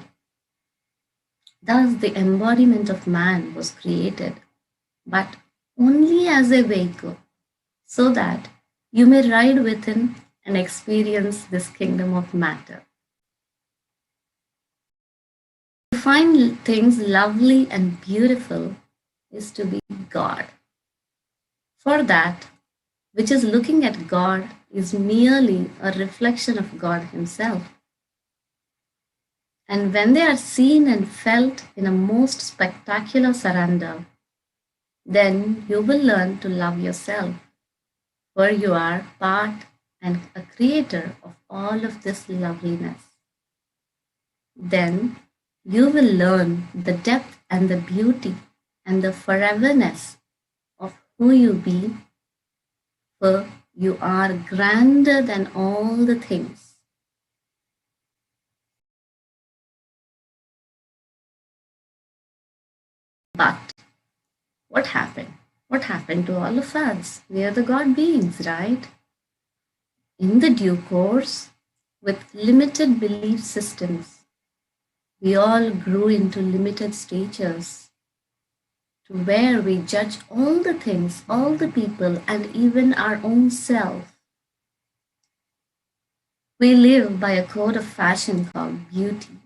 Thus, the embodiment of man was created, but only as a vehicle, so that you may ride within and experience this kingdom of matter. To find things lovely and beautiful is to be God. For that which is looking at God is merely a reflection of God Himself. And when they are seen and felt in a most spectacular surrender, then you will learn to love yourself, for you are part and a creator of all of this loveliness. Then you will learn the depth and the beauty and the foreverness of who you be, for you are grander than all the things. But what happened? What happened to all of us? We are the God beings, right? In the due course, with limited belief systems, we all grew into limited statures, to where we judge all the things, all the people, and even our own self. We live by a code of fashion called beauty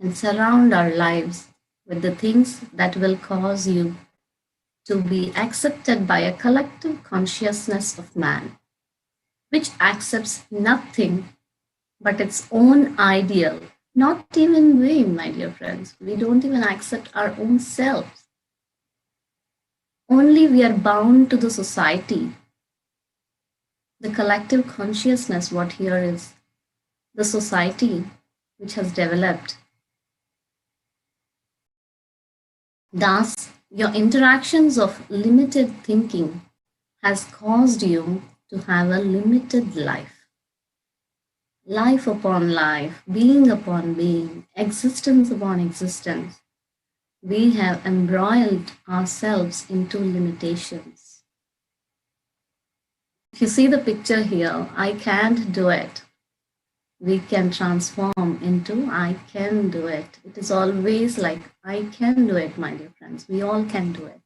and surround our lives with the things that will cause you to be accepted by a collective consciousness of man, which accepts nothing but its own ideal. Not even we, my dear friends. We don't even accept our own selves. Only we are bound to the society. The collective consciousness, what here is, the society which has developed Thus, your interactions of limited thinking has caused you to have a limited life. Life upon life, being upon being, existence upon existence. We have embroiled ourselves into limitations. If you see the picture here, I can't do it. We can transform into I can do it. It is always like I can do it, my dear friends. We all can do it.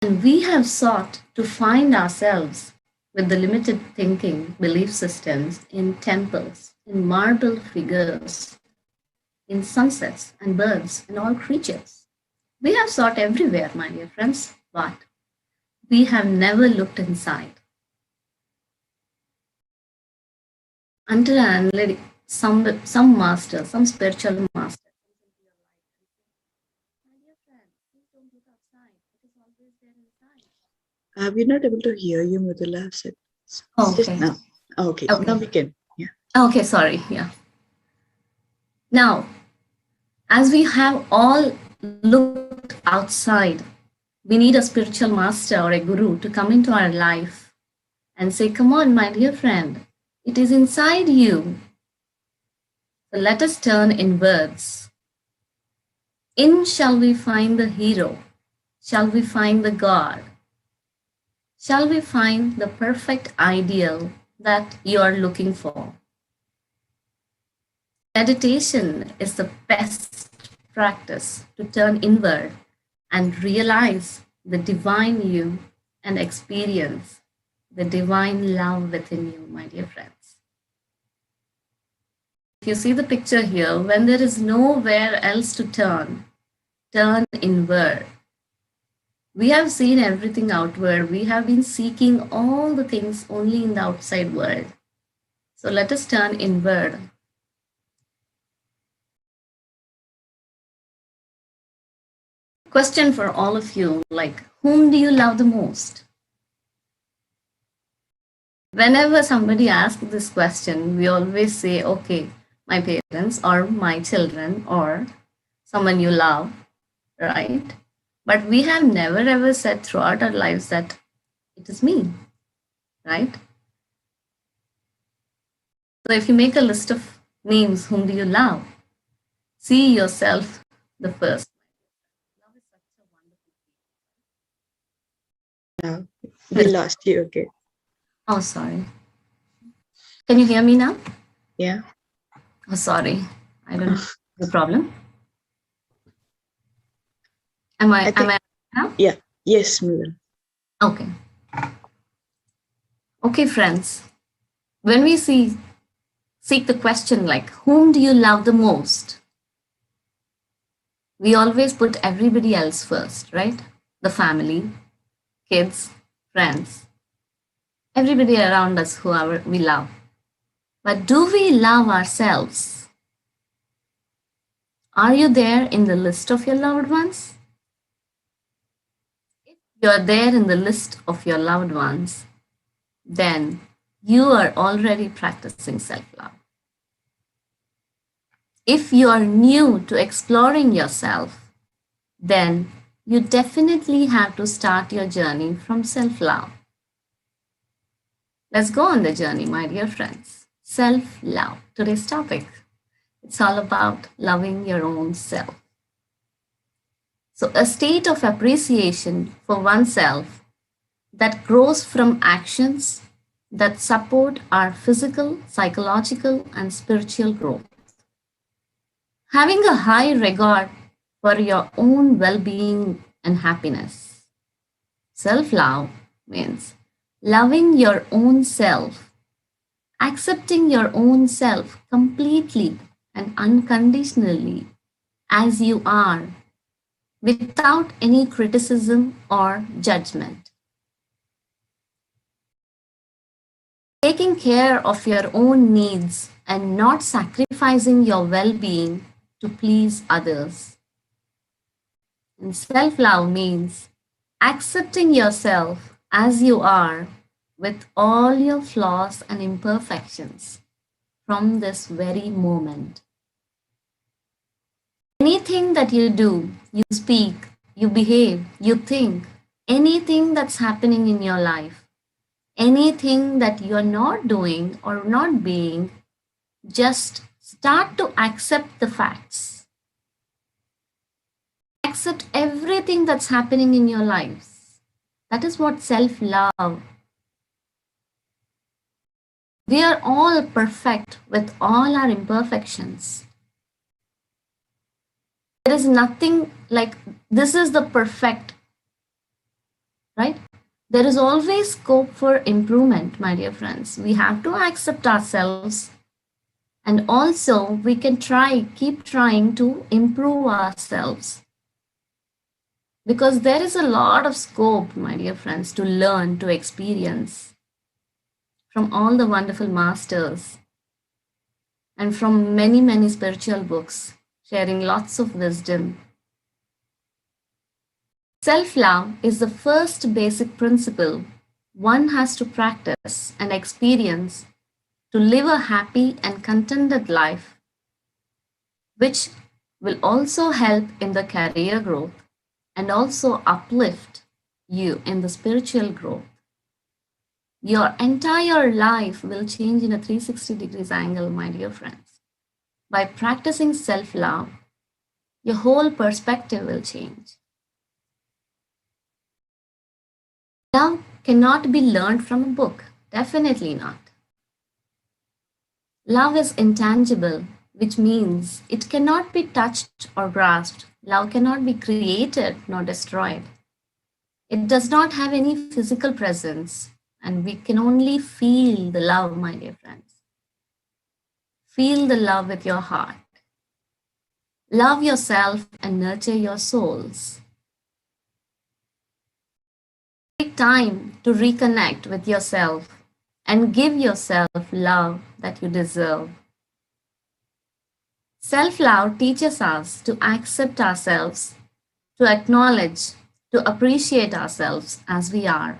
And we have sought to find ourselves with the limited thinking belief systems in temples, in marble figures, in sunsets and birds and all creatures. We have sought everywhere, my dear friends, but we have never looked inside. Until and unless some master, some spiritual master, my dear friend, please don't look outside. It is always there inside. We're not able to hear you, Mrudula. I've said just Okay. now. Okay. Now we can. Yeah. Okay, sorry. Yeah. Now, as we have all looked outside, we need a spiritual master or a guru to come into our life and say, come on, my dear friend, it is inside you. So let us turn inwards. In shall we find the hero? Shall we find the God? Shall we find the perfect ideal that you are looking for? Meditation is the best practice to turn inward and realize the divine you and experience the divine love within you, my dear friends. If you see the picture here, when there is nowhere else to turn inward. We have seen everything outward. We have been seeking all the things only in the outside world. So let us turn inward. Question for all of you, like, whom do you love the most? Whenever somebody asks this question, we always say, okay, my parents or my children or someone you love, right? But we have never ever said throughout our lives that it is me, right? So if you make a list of names, whom do you love? See yourself the first. Love is such a wonderful Now we lost you. Okay. Oh, sorry. Can you hear me now? Yeah. Oh, sorry. I don't know the problem. Am I now? Yeah. Yes, Mrudula. Okay. Okay, friends. When we seek the question like, whom do you love the most? We always put everybody else first, right? The family, kids, friends, everybody around us, whoever we love. But do we love ourselves? Are you there in the list of your loved ones? If you're there in the list of your loved ones, then you are already practicing self love. If you are new to exploring yourself, then you definitely have to start your journey from self love. Let's go on the journey, my dear friends. Self love. Today's topic. It's all about loving your own self. So, a state of appreciation for oneself that grows from actions that support our physical, psychological, and spiritual growth. Having a high regard for your own well being and happiness. Self love means loving your own self, accepting your own self completely and unconditionally as you are without any criticism or judgment. Taking care of your own needs and not sacrificing your well being to please others. And self love means accepting yourself as you are with all your flaws and imperfections from this very moment. Anything that you do, you speak, you behave, you think, anything that's happening in your life, anything that you're not doing or not being, just start to accept the facts. Accept everything that's happening in your lives. That is what self love. We are all perfect with all our imperfections. There is nothing like this is the perfect, right? There is always scope for improvement, my dear friends. We have to accept ourselves, and also we can keep trying to improve ourselves. Because there is a lot of scope, my dear friends, to learn, to experience from all the wonderful masters and from many, many spiritual books sharing lots of wisdom. Self love is the first basic principle one has to practice and experience to live a happy and contented life, which will also help in the career growth and also uplift you in the spiritual growth. Your entire life will change in a 360 degrees angle, my dear friends. By practicing self love, your whole perspective will change. Love cannot be learned from a book, definitely not. Love is intangible, which means it cannot be touched or grasped. Love cannot be created nor destroyed. It does not have any physical presence, and we can only feel the love, my dear friends. Feel the love with your heart. Love yourself and nurture your souls. Take time to reconnect with yourself and give yourself love that you deserve. Self love teaches us to accept ourselves, to acknowledge, to appreciate ourselves as we are.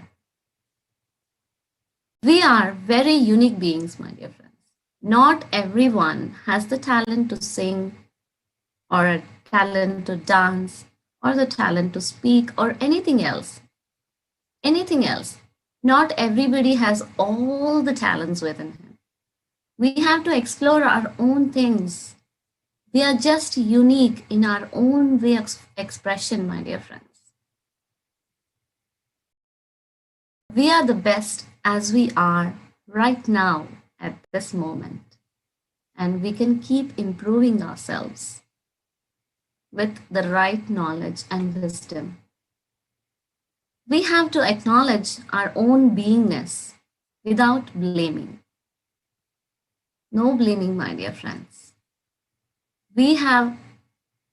We are very unique beings, my dear friends. Not everyone has the talent to sing, or a talent to dance, or the talent to speak, or anything else. Anything else. Not everybody has all the talents within him. We have to explore our own things. We are just unique in our own way of expression, my dear friends. We are the best as we are right now at this moment, and we can keep improving ourselves with the right knowledge and wisdom. We have to acknowledge our own beingness without blaming. No blaming, my dear friends. We have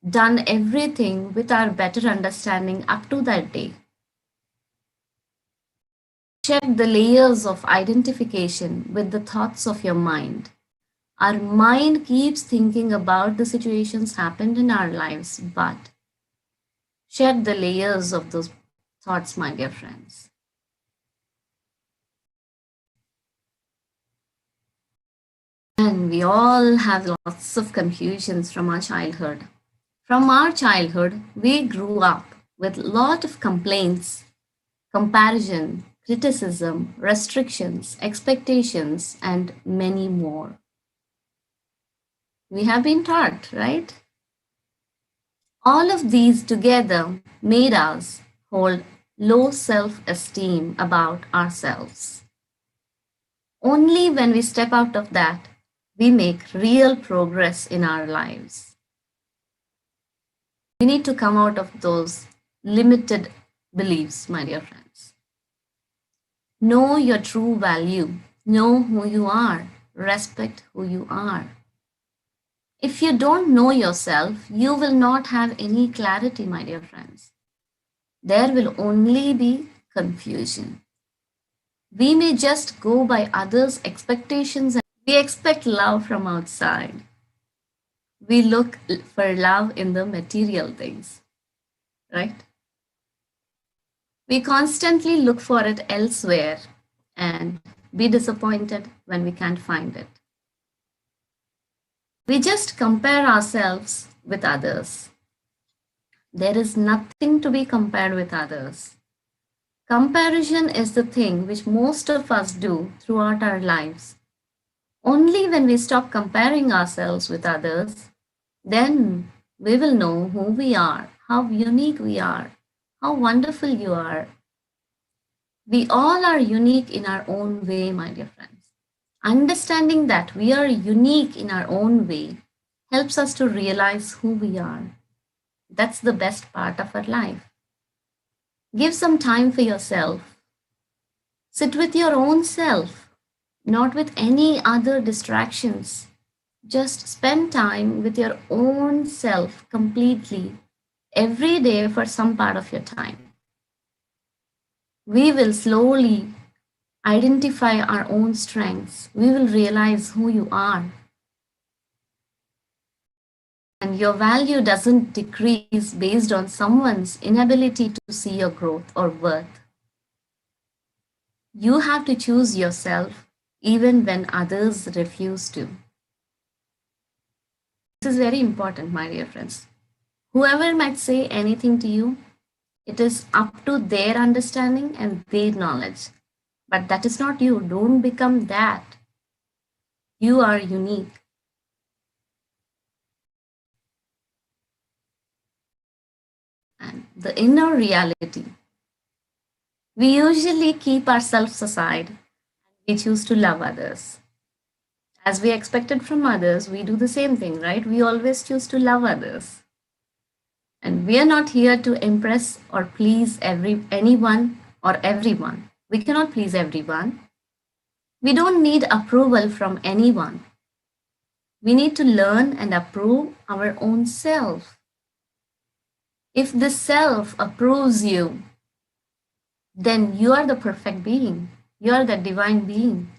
done everything with our better understanding up to that day. Check the layers of identification with the thoughts of your mind. Our mind keeps thinking about the situations happened in our lives, but check the layers of those thoughts, my dear friends. And we all have lots of confusions from our childhood. From our childhood, we grew up with a lot of complaints, comparison, criticism, restrictions, expectations, and many more. We have been taught, right? All of these together made us hold low self esteem about ourselves. Only when we step out of that, we make real progress in our lives. We need to come out of those limited beliefs, my dear friends. Know your true value. Know who you are. Respect who you are. If you don't know yourself, you will not have any clarity, my dear friends. There will only be confusion. We may just go by others' expectations. We expect love from outside. We look for love in the material things, right? We constantly look for it elsewhere and be disappointed when we can't find it. We just compare ourselves with others. There is nothing to be compared with others. Comparison is the thing which most of us do throughout our lives. Only when we stop comparing ourselves with others, then we will know who we are, how unique we are, how wonderful you are. We all are unique in our own way, my dear friends. Understanding that we are unique in our own way helps us to realize who we are. That's the best part of our life. Give some time for yourself. Sit with your own self, not with any other distractions. Just spend time with your own self completely every day for some part of your time. We will slowly identify our own strengths. We will realize who you are. And your value doesn't decrease based on someone's inability to see your growth or worth. You have to choose yourself even when others refuse to. This is very important, my dear friends. Whoever might say anything to you, it is up to their understanding and their knowledge. But that is not you. Don't become that. You are unique. And the inner reality. We usually keep ourselves aside. We choose to love others. As we expected from others, we do the same thing, right? We always choose to love others. And we are not here to impress or please anyone or everyone. We cannot please everyone. We don't need approval from anyone. We need to learn and approve our own self. If the self approves you, then you are the perfect being. You are the divine being.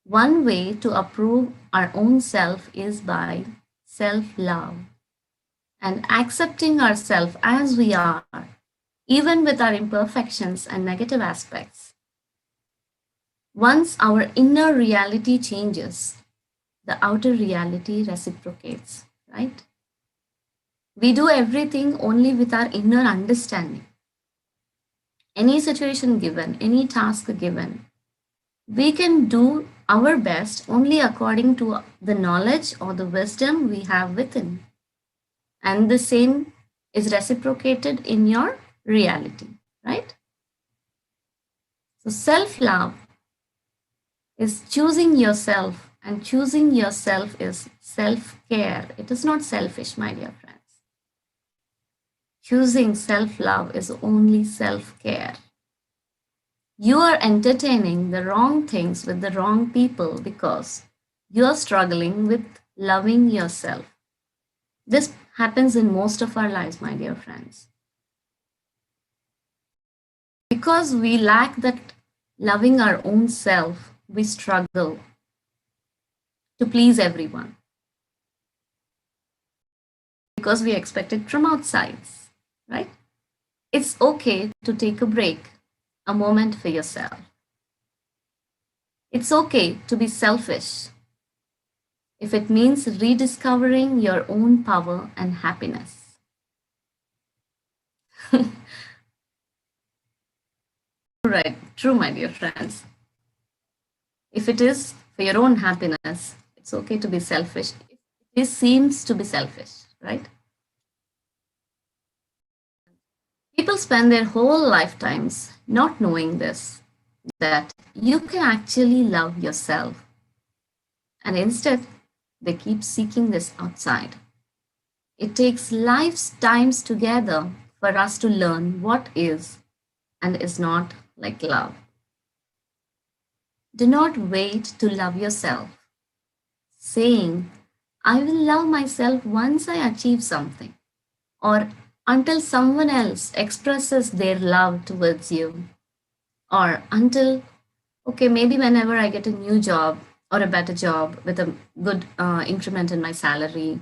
One way to approve our own self is by self-love and accepting ourselves as we are, even with our imperfections and negative aspects. Once our inner reality changes, the outer reality reciprocates, right? We do everything only with our inner understanding. Any situation given, any task given, we can do our best only according to the knowledge or the wisdom we have within. And the same is reciprocated in your reality, right? So self-love is choosing yourself, and choosing yourself is self-care. It is not selfish, my dear friends. Choosing self-love is only self-care. You are entertaining the wrong things with the wrong people because you are struggling with loving yourself. This happens in most of our lives, my dear friends. Because we lack that loving our own self, we struggle to please everyone. Because we expect it from outside, right? It's okay to take a break, a moment for yourself. It's okay to be selfish if it means rediscovering your own power and happiness. Right, true, my dear friends. If it is for your own happiness, it's okay to be selfish. It seems to be selfish, right? People spend their whole lifetimes not knowing this, that you can actually love yourself. And instead, they keep seeking this outside. It takes lifetimes together for us to learn what is and is not like love. Do not wait to love yourself, saying, I will love myself once I achieve something, or until someone else expresses their love towards you, or until, okay, maybe whenever I get a new job or a better job with a good increment in my salary,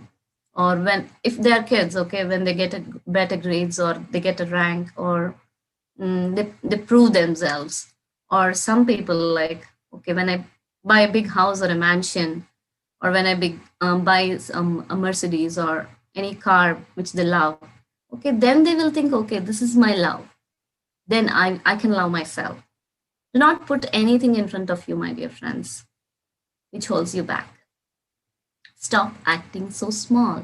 or when, if they are kids, okay, when they get a better grades or they get a rank, or they prove themselves, or some people like, okay, when I buy a big house or a mansion, or when I buy a Mercedes or any car which they love, okay, then they will think, okay, this is my love. Then I can love myself. Do not put anything in front of you, my dear friends, which holds you back. Stop acting so small.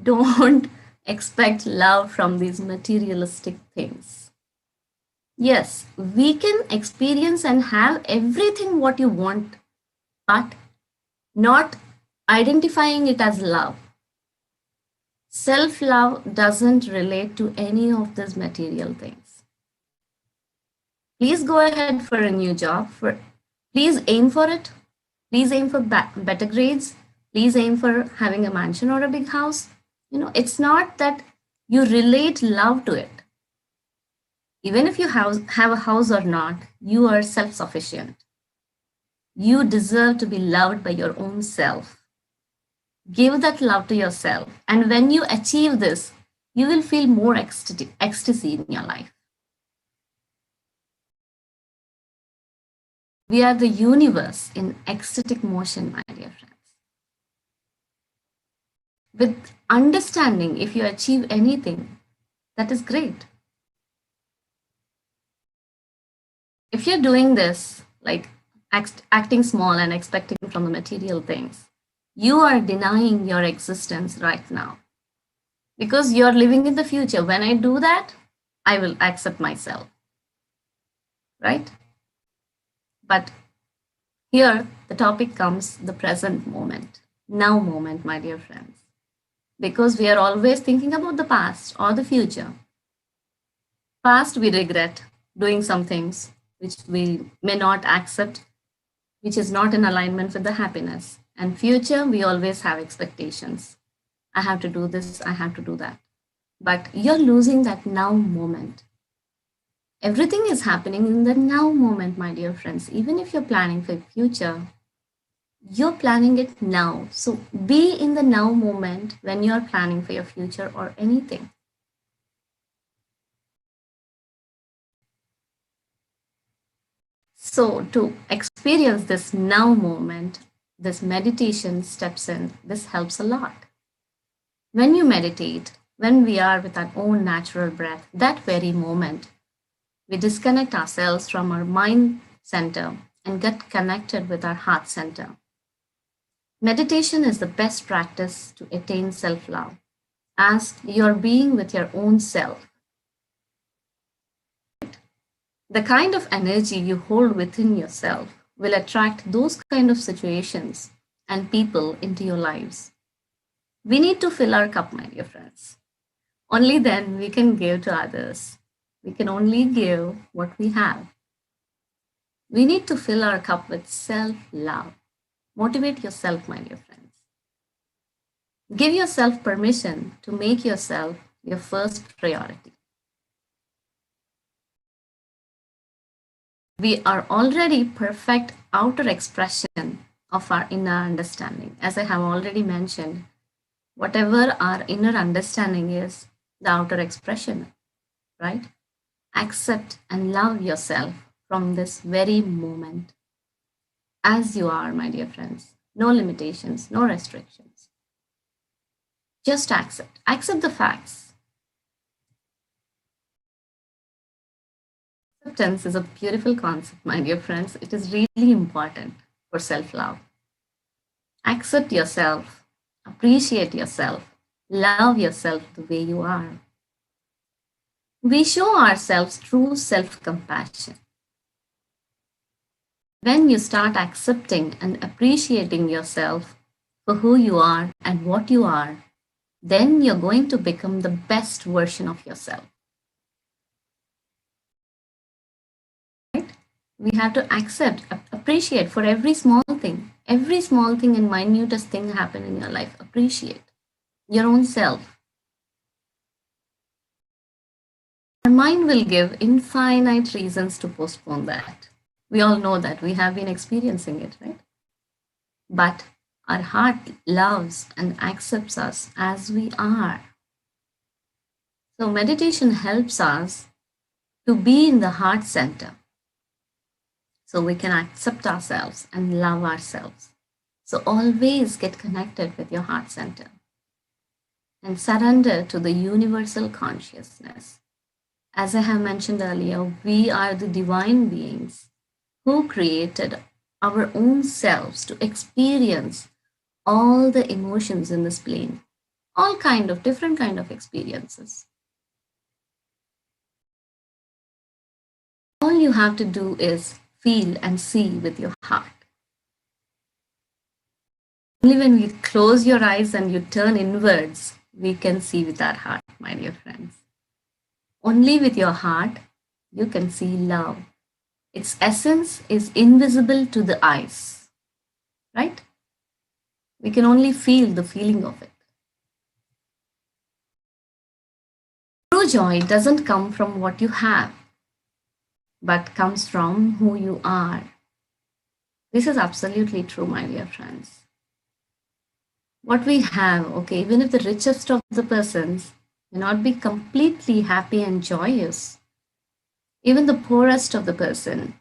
Don't expect love from these materialistic things. Yes, we can experience and have everything what you want, but not identifying it as love. Self love doesn't relate to any of these material things. Please go ahead for a new job. Please aim for it. Please aim for better grades. Please aim for having a mansion or a big house. It's not that you relate love to it. Even if you have a house or not, you are self sufficient. You deserve to be loved by your own self. Give that love to yourself. And when you achieve this, you will feel more ecstasy in your life. We are the universe in ecstatic motion, my dear friends. With understanding, if you achieve anything, that is great. If you're doing this, like acting small and expecting from the material things, you are denying your existence right now. Because you're living in the future. When I do that, I will accept myself. Right? But here, the topic comes the present moment, now moment, my dear friends. Because we are always thinking about the past or the future. Past, we regret doing some things which we may not accept, which is not in alignment with the happiness. And future, we always have expectations. I have to do this, I have to do that. But you're losing that now moment. Everything is happening in the now moment, my dear friends. Even if you're planning for future, you're planning it now. So be in the now moment when you're planning for your future or anything. So to experience this now moment, this meditation steps in. This helps a lot. When you meditate, when we are with our own natural breath, that very moment, we disconnect ourselves from our mind center and get connected with our heart center. Meditation is the best practice to attain self-love, as you're being with your own self. The kind of energy you hold within yourself will attract those kind of situations and people into your lives. We need to fill our cup, my dear friends. Only then we can give to others. We can only give what we have. We need to fill our cup with self-love. Motivate yourself, my dear friends. Give yourself permission to make yourself your first priority. We are already perfect outer expression of our inner understanding. As I have already mentioned, whatever our inner understanding is, the outer expression, right? Accept and love yourself from this very moment as you are, my dear friends. No limitations, no restrictions. Just accept. Accept the facts. Acceptance is a beautiful concept, my dear friends. It is really important for self-love. Accept yourself, appreciate yourself, love yourself the way you are. We show ourselves true self-compassion. When you start accepting and appreciating yourself for who you are and what you are, then you're going to become the best version of yourself. We have to accept, appreciate for every small thing and minutest thing happen in your life. Appreciate your own self. Our mind will give infinite reasons to postpone that. We all know that. We have been experiencing it, right? But our heart loves and accepts us as we are. So meditation helps us to be in the heart center, so we can accept ourselves and love ourselves. So always get connected with your heart center and surrender to the universal consciousness. As I have mentioned earlier, we are the divine beings who created our own selves to experience all the emotions in this plane, all different kind of experiences. All you have to do is feel and see with your heart. Only when we close your eyes and you turn inwards, we can see with our heart, my dear friends. Only with your heart, you can see love. Its essence is invisible to the eyes, right? We can only feel the feeling of it. True joy doesn't come from what you have, but comes from who you are. This is absolutely true, my dear friends. What we have, okay, even if the richest of the persons may not be completely happy and joyous, even the poorest of the person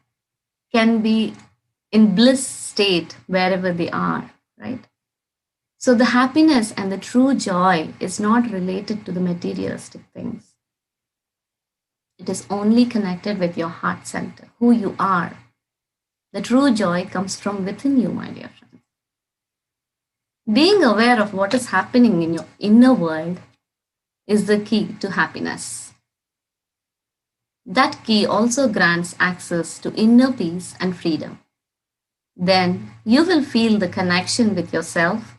can be in bliss state wherever they are, right? So the happiness and the true joy is not related to the materialistic things. It is only connected with your heart center, who you are. The true joy comes from within you, my dear friends. Being aware of what is happening in your inner world is the key to happiness. That key also grants access to inner peace and freedom. Then you will feel the connection with yourself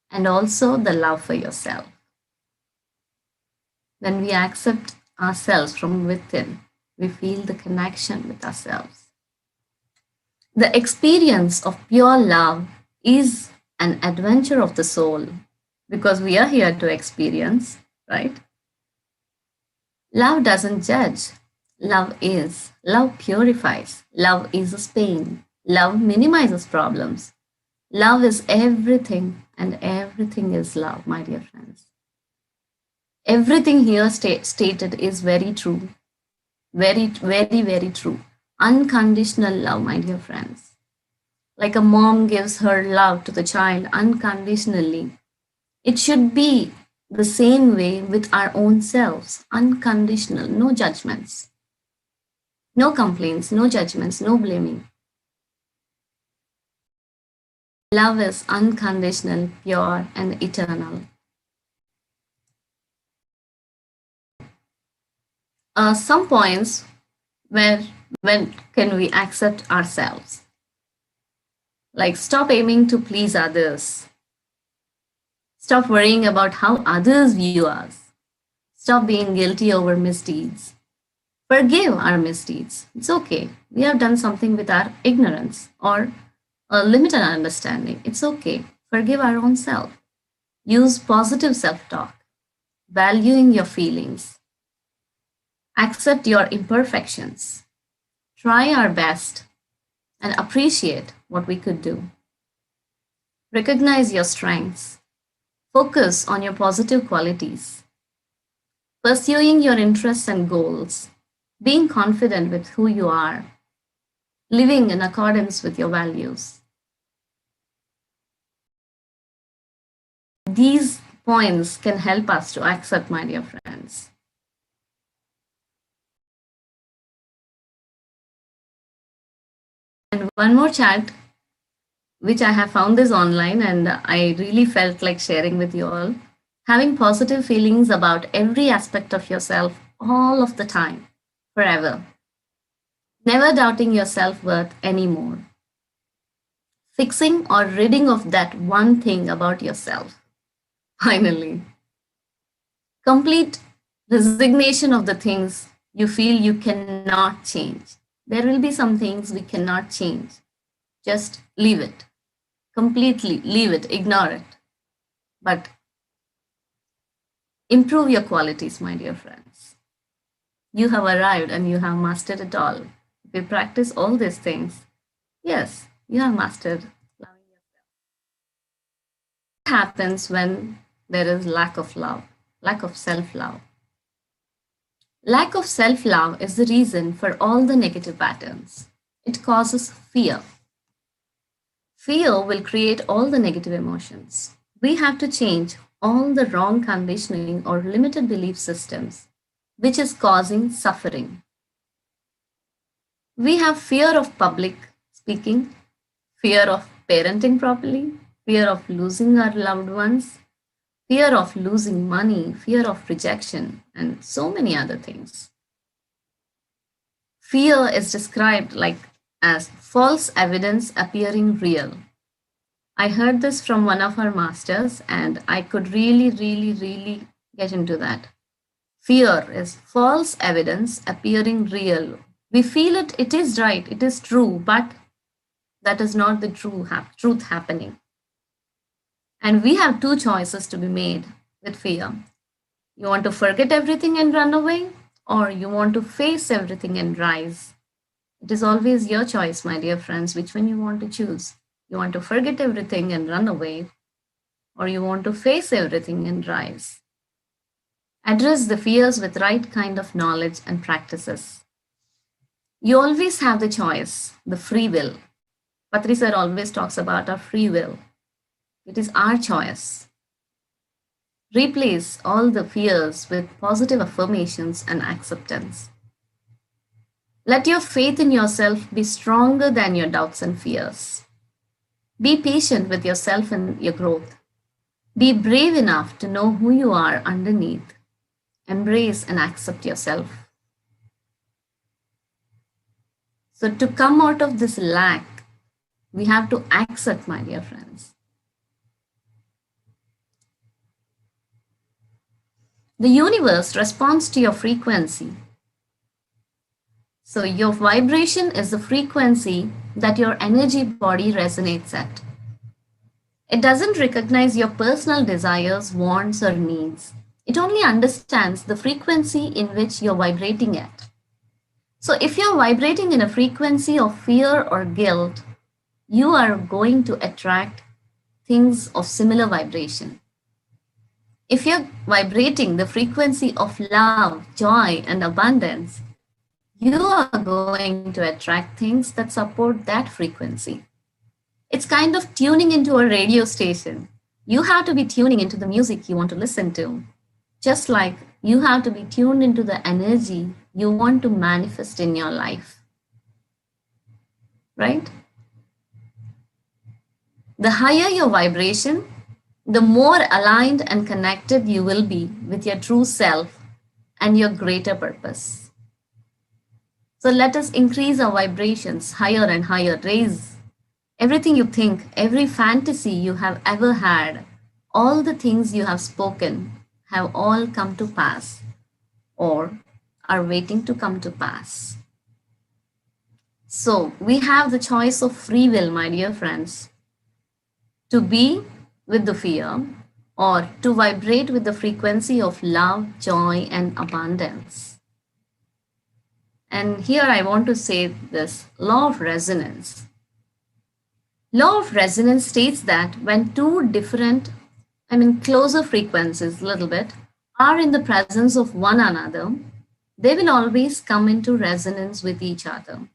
and also the love for yourself. When we accept ourselves from within, we feel the connection with ourselves. The experience of pure love is an adventure of the soul because we are here to experience, right? Love doesn't judge. Love is. Love purifies. Love eases pain. Love minimizes problems. Love is everything, and everything is love, my dear friends. Everything here stated is very true. Very, very, very true. Unconditional love, my dear friends. Like a mom gives her love to the child unconditionally, it should be the same way with our own selves, unconditional, no judgments, no complaints, no judgments, no blaming. Love is unconditional, pure, and eternal. Some points where when can we accept ourselves? Like stop aiming to please others. Stop worrying about how others view us. Stop being guilty over misdeeds. Forgive our misdeeds. It's okay. We have done something with our ignorance or a limited understanding. It's okay. Forgive our own self. Use positive self talk, valuing your feelings. Accept your imperfections. Try our best and appreciate what we could do. Recognize your strengths. Focus on your positive qualities. Pursuing your interests and goals. Being confident with who you are. Living in accordance with your values. These points can help us to accept, my dear friends. And one more chat, which I have found this online and I really felt like sharing with you all. Having positive feelings about every aspect of yourself all of the time, forever. Never doubting your self-worth anymore. Fixing or ridding of that one thing about yourself. Finally. Complete resignation of the things you feel you cannot change. There will be some things we cannot change. Just leave it. Completely leave it, ignore it. But improve your qualities, my dear friends. You have arrived and you have mastered it all. If you practice all these things, yes, you have mastered loving yourself. What happens when there is lack of love, lack of self-love? Lack of self-love is the reason for all the negative patterns. It causes fear. Fear will create all the negative emotions. We have to change all the wrong conditioning or limited belief systems, which is causing suffering. We have fear of public speaking, fear of parenting properly, fear of losing our loved ones, fear of losing money, fear of rejection, and so many other things. Fear is described like as false evidence appearing real. I heard this from one of our masters, and I could really get into that. Fear is false evidence appearing real. We feel it, it is right, it is true, but that is not the truth happening. And we have two choices to be made with fear. You want to forget everything and run away, or you want to face everything and rise. It is always your choice, my dear friends, which one you want to choose. You want to forget everything and run away, or you want to face everything and rise. Address the fears with right kind of knowledge and practices. You always have the choice, the free will. Patri sir always talks about our free will. It is our choice. Replace all the fears with positive affirmations and acceptance. Let your faith in yourself be stronger than your doubts and fears. Be patient with yourself and your growth. Be brave enough to know who you are underneath. Embrace and accept yourself. So, to come out of this lack, we have to accept, my dear friends. The universe responds to your frequency. So, your vibration is the frequency that your energy body resonates at. It doesn't recognize your personal desires, wants, or needs. It only understands the frequency in which you're vibrating at. So, if you're vibrating in a frequency of fear or guilt, you are going to attract things of similar vibration. If you're vibrating the frequency of love, joy, and abundance, you are going to attract things that support that frequency. It's kind of tuning into a radio station. You have to be tuning into the music you want to listen to, just like you have to be tuned into the energy you want to manifest in your life. Right? The higher your vibration, the more aligned and connected you will be with your true self and your greater purpose. So let us increase our vibrations higher and higher, raise everything you think, every fantasy you have ever had, all the things you have spoken have all come to pass or are waiting to come to pass. So we have the choice of free will, my dear friends, to be with the fear or to vibrate with the frequency of love, joy, and abundance. And here I want to say this law of resonance. Law of resonance states that when two different, closer frequencies, a little bit, are in the presence of one another, they will always come into resonance with each other.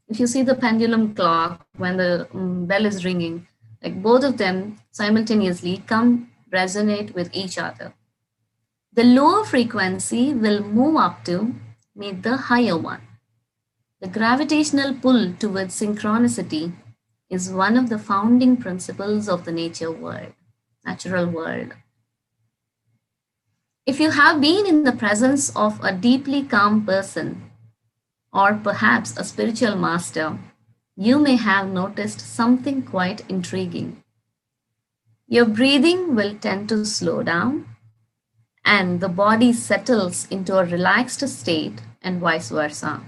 If you see the pendulum clock, when the bell is ringing, like both of them simultaneously come resonate with each other. The lower frequency will move up to meet the higher one. The gravitational pull towards synchronicity is one of the founding principles of the natural world. If you have been in the presence of a deeply calm person, or perhaps a spiritual master, you may have noticed something quite intriguing. Your breathing will tend to slow down, and the body settles into a relaxed state, and vice versa.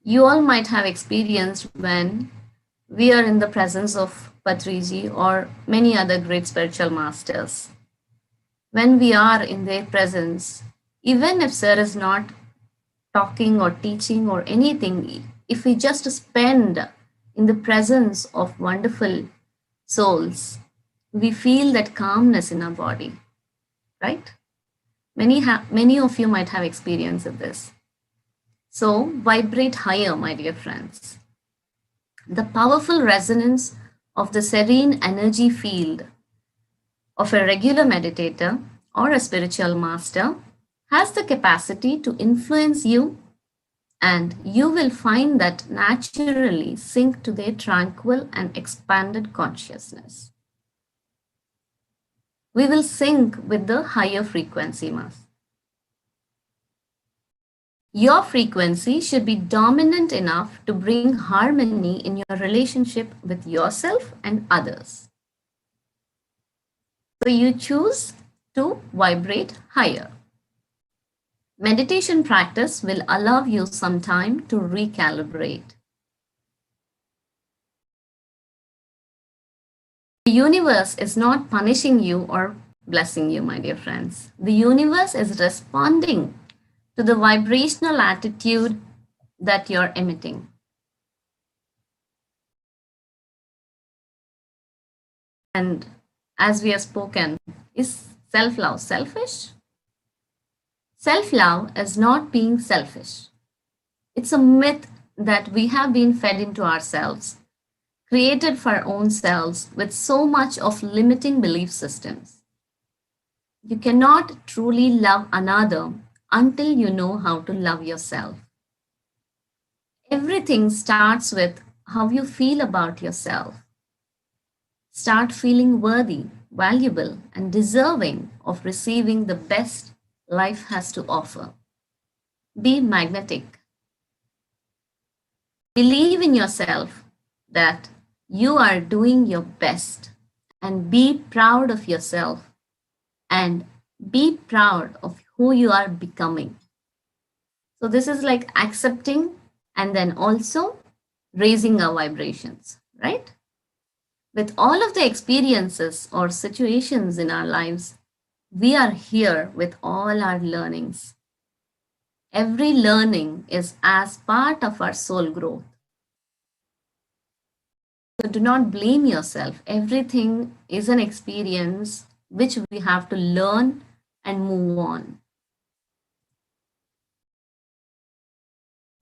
You all might have experienced when we are in the presence of Patriji or many other great spiritual masters. When we are in their presence, even if Sir is not talking or teaching or anything, if we just spend in the presence of wonderful souls, we feel that calmness in our body, right? Many of you might have experienced this. So vibrate higher, my dear friends. The powerful resonance of the serene energy field of a regular meditator or a spiritual master has the capacity to influence you, and you will find that naturally sink to their tranquil and expanded consciousness. We will sync with the higher frequency mass. Your frequency should be dominant enough to bring harmony in your relationship with yourself and others. So you choose to vibrate higher. Meditation practice will allow you some time to recalibrate. The universe is not punishing you or blessing you, my dear friends. The universe is responding to the vibrational attitude that you're emitting. And as we have spoken, is self-love selfish? Self-love is not being selfish. It's a myth that we have been fed into ourselves, created for our own selves with so much of limiting belief systems. You cannot truly love another until you know how to love yourself. Everything starts with how you feel about yourself. Start feeling worthy, valuable, and deserving of receiving the best life has to offer. Be magnetic. Believe in yourself that you are doing your best, and be proud of yourself and be proud of who you are becoming. So, this is like accepting and then also raising our vibrations, right? With all of the experiences or situations in our lives, we are here with all our learnings. Every learning is as part of our soul growth. So do not blame yourself. Everything is an experience which we have to learn and move on.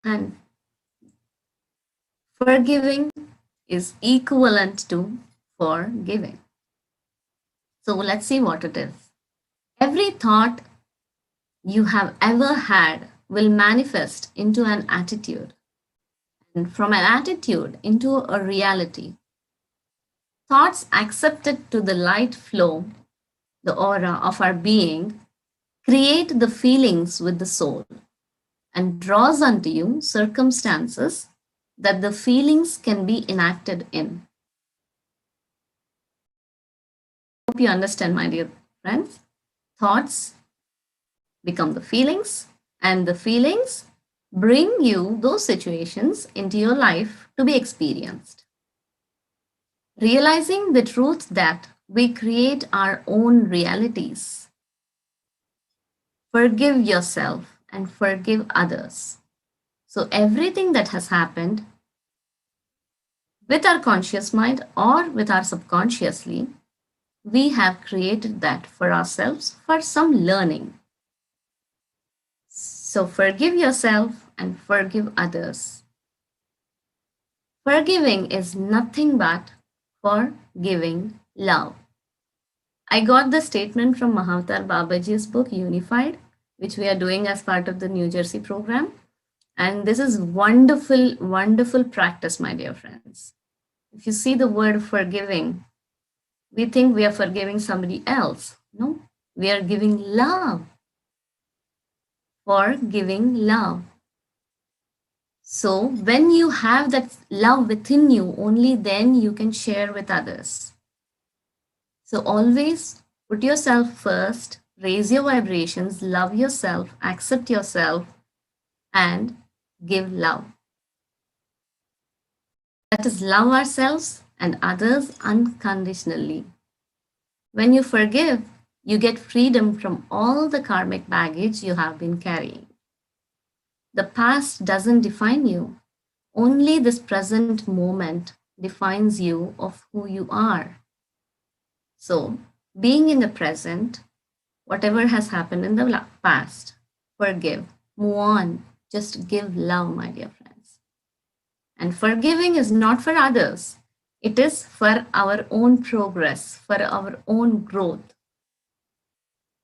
And forgiving is equivalent to forgiving. So let's see what it is. Every thought you have ever had will manifest into an attitude, and from an attitude into a reality. Thoughts accepted to the light flow, the aura of our being, create the feelings with the soul and draws unto you circumstances that the feelings can be enacted in. Hope you understand, my dear friends. Thoughts become the feelings, and the feelings bring you those situations into your life to be experienced. Realizing the truth that we create our own realities. Forgive yourself and forgive others. So, everything that has happened with our conscious mind or with our subconsciously, we have created that for ourselves for some learning. So, forgive yourself and forgive others. Forgiving is nothing but forgiving love. I got the statement from Mahavatar Babaji's book Unified, which we are doing as part of the New Jersey program. And this is wonderful, wonderful practice, my dear friends. If you see the word forgiving, we think we are forgiving somebody else. No, we are giving love. Forgiving love. So when you have that love within you, only then you can share with others. So always put yourself first, raise your vibrations, love yourself, accept yourself, and give love. That is, love ourselves and others unconditionally. When you forgive, you get freedom from all the karmic baggage you have been carrying. The past doesn't define you. Only this present moment defines you of who you are. So, being in the present, whatever has happened in the past, forgive, move on, just give love, my dear friends. And forgiving is not for others, it is for our own progress, for our own growth.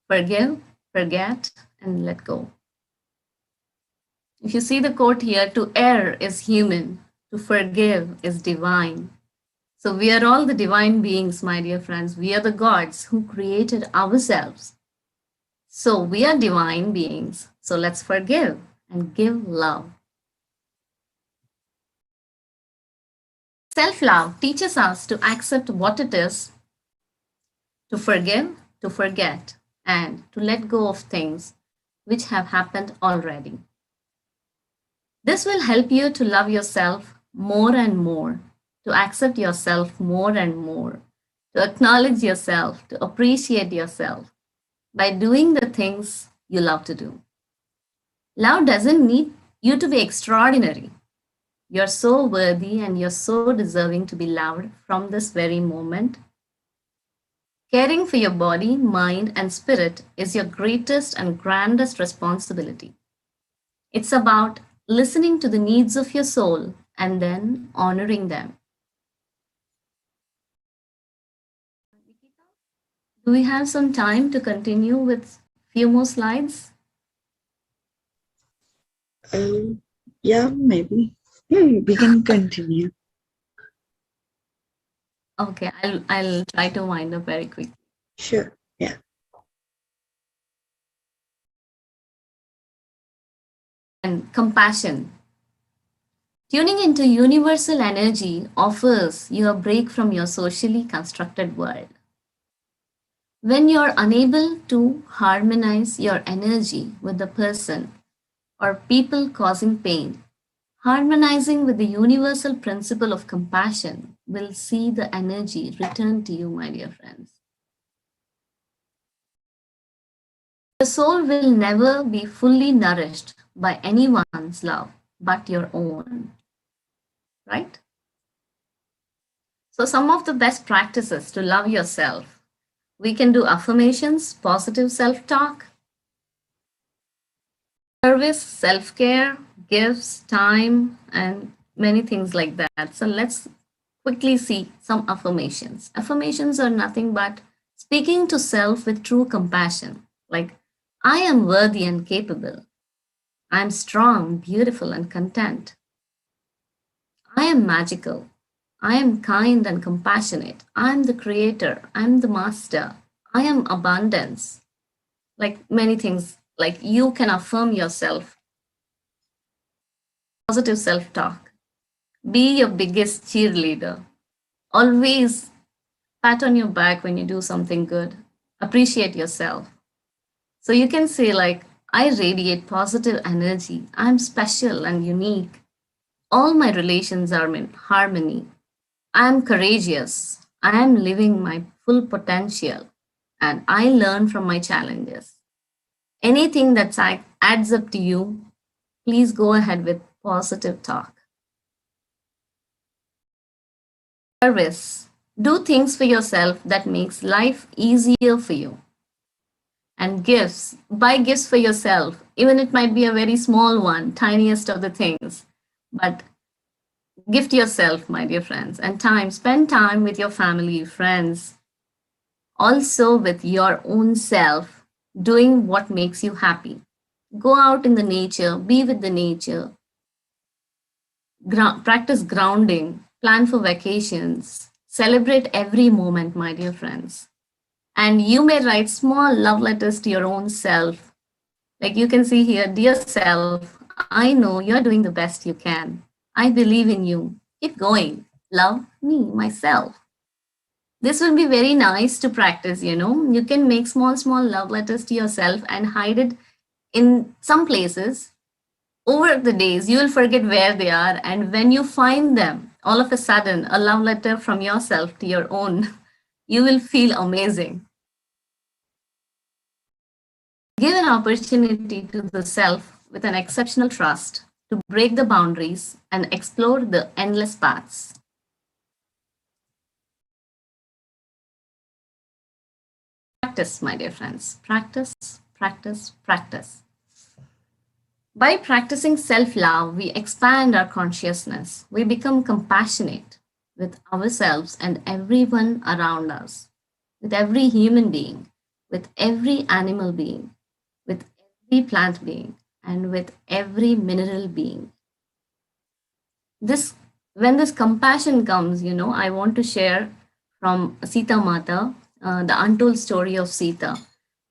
Forgive, forget, and let go. If you see the quote here, to err is human, to forgive is divine. So we are all the divine beings, my dear friends. We are the gods who created ourselves. So we are divine beings. So let's forgive and give love. Self love teaches us to accept what it is, to forgive, to forget, and to let go of things which have happened already. This will help you to love yourself more and more, to accept yourself more and more, to acknowledge yourself, to appreciate yourself by doing the things you love to do. Love doesn't need you to be extraordinary. You're so worthy and you're so deserving to be loved from this very moment. Caring for your body, mind, and spirit is your greatest and grandest responsibility. It's about listening to the needs of your soul and then honoring them. Do we have some time to continue with few more slides? Yeah, maybe. We can continue. Okay, I'll try to wind up very quickly. Sure. Yeah. And compassion. Tuning into universal energy offers you a break from your socially constructed world. When you're unable to harmonize your energy with the person or people causing pain, harmonizing with the universal principle of compassion will see the energy return to you, my dear friends. Your soul will never be fully nourished by anyone's love but your own, right? So, some of the best practices to love yourself, we can do affirmations, positive self talk, service, self care, gifts, time, and many things like that. So, let's quickly see some affirmations. Affirmations are nothing but speaking to self with true compassion, like, I am worthy and capable. I am strong, beautiful, and content. I am magical. I am kind and compassionate. I am the creator. I am the master. I am abundance. Like many things, like you can affirm yourself. Positive self talk. Be your biggest cheerleader. Always pat on your back when you do something good. Appreciate yourself. So you can say, like, I radiate positive energy. I'm special and unique. All my relations are in harmony. I am courageous. I am living my full potential and I learn from my challenges. Anything that adds up to you, please go ahead with positive talk. Service. Do things for yourself that makes life easier for you. And gifts. Buy gifts for yourself. Even it might be a very small one, tiniest of the things. But gift yourself, my dear friends. And time. Spend time with your family, friends, also with your own self, doing what makes you happy. Go out in the nature, be with the nature, practice grounding, plan for vacations, celebrate every moment, my dear friends. And you may write small love letters to your own self. Like you can see here, dear self, I know you're doing the best you can. I believe in you. Keep going. Love me, myself. This will be very nice to practice, you know. You can make small love letters to yourself and hide it in some places. Over the days, you will forget where they are. And when you find them, all of a sudden, a love letter from yourself to your own, you will feel amazing. Give an opportunity to the self with an exceptional trust to break the boundaries and explore the endless paths. Practice, my dear friends. Practice, practice, practice. By practicing self love, we expand our consciousness. We become compassionate with ourselves and everyone around us, with every human being, with every animal being, with every plant being, and with every mineral being. This, when this compassion comes, I want to share from Sita Mata, the untold story of Sita.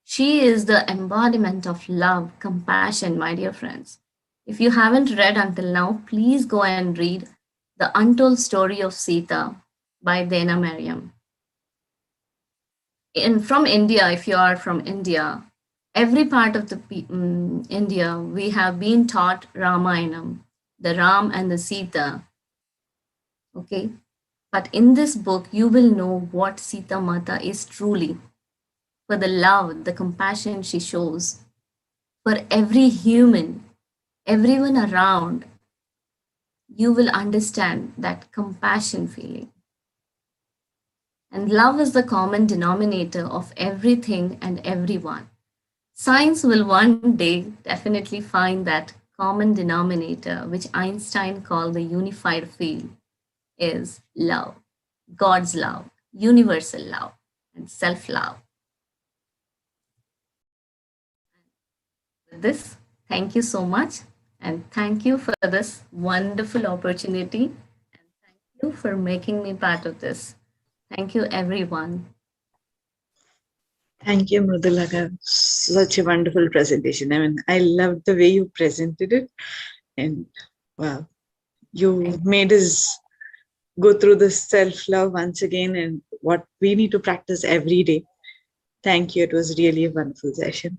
She is the embodiment of love, compassion, my dear friends. If you haven't read until now, please go and read The Untold Story of Sita by Dena Mariam. From India, if you are from India, every part of the India, we have been taught Ramayanam, the Ram and the Sita. Okay, but in this book, you will know what Sita Mata is truly, for the love, the compassion she shows for every human, everyone around. You will understand that compassion feeling. And love is the common denominator of everything and everyone. Science will one day definitely find that common denominator, which Einstein called the unified field, is love, God's love, universal love, and self love. With this, thank you so much. And thank you for this wonderful opportunity. And thank you for making me part of this. Thank you, everyone. Thank you, Mrudula Golla. Such a wonderful presentation. I mean, I loved the way you presented it. And wow, you made us go through the self-love once again and what we need to practice every day. Thank you. It was really a wonderful session.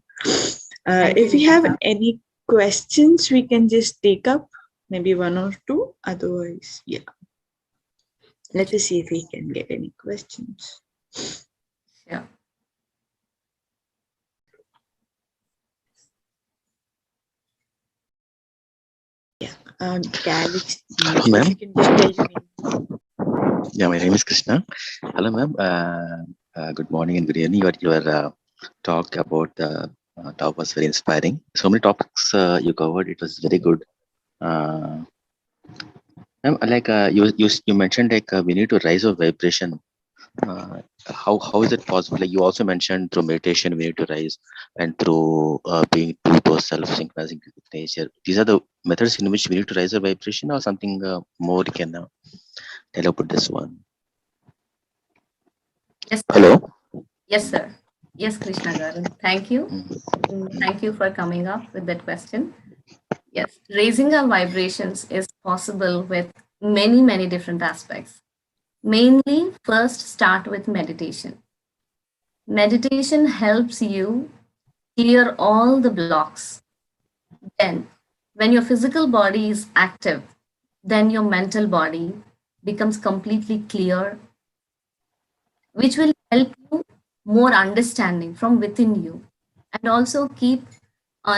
If we have any questions, we can just take up maybe one or two. Otherwise, yeah. Let us see if we can get any questions. Yeah. Galaxy. Hello, ma'am. You can just tell your name. Yeah, my name is Krishna. Hello, ma'am. Good morning and good evening. Your talk about the talk was very inspiring. So many topics you covered. It was very good. Ma'am, like you mentioned, like we need to raise our vibration. How is it possible? Like you also mentioned through meditation we need to rise, and through being true to ourselves, synchronizing with nature. These are the methods in which we need to raise our vibration, or something more you can tell about this one. Yes. Hello. Yes, sir. Yes, Krishna Garu. Thank you. Thank you for coming up with that question. Yes, raising our vibrations is possible with many, many different aspects. Mainly, first start with meditation. Meditation helps you clear all the blocks. Then, when your physical body is active, then your mental body becomes completely clear, which will help you more understanding from within you, and also keep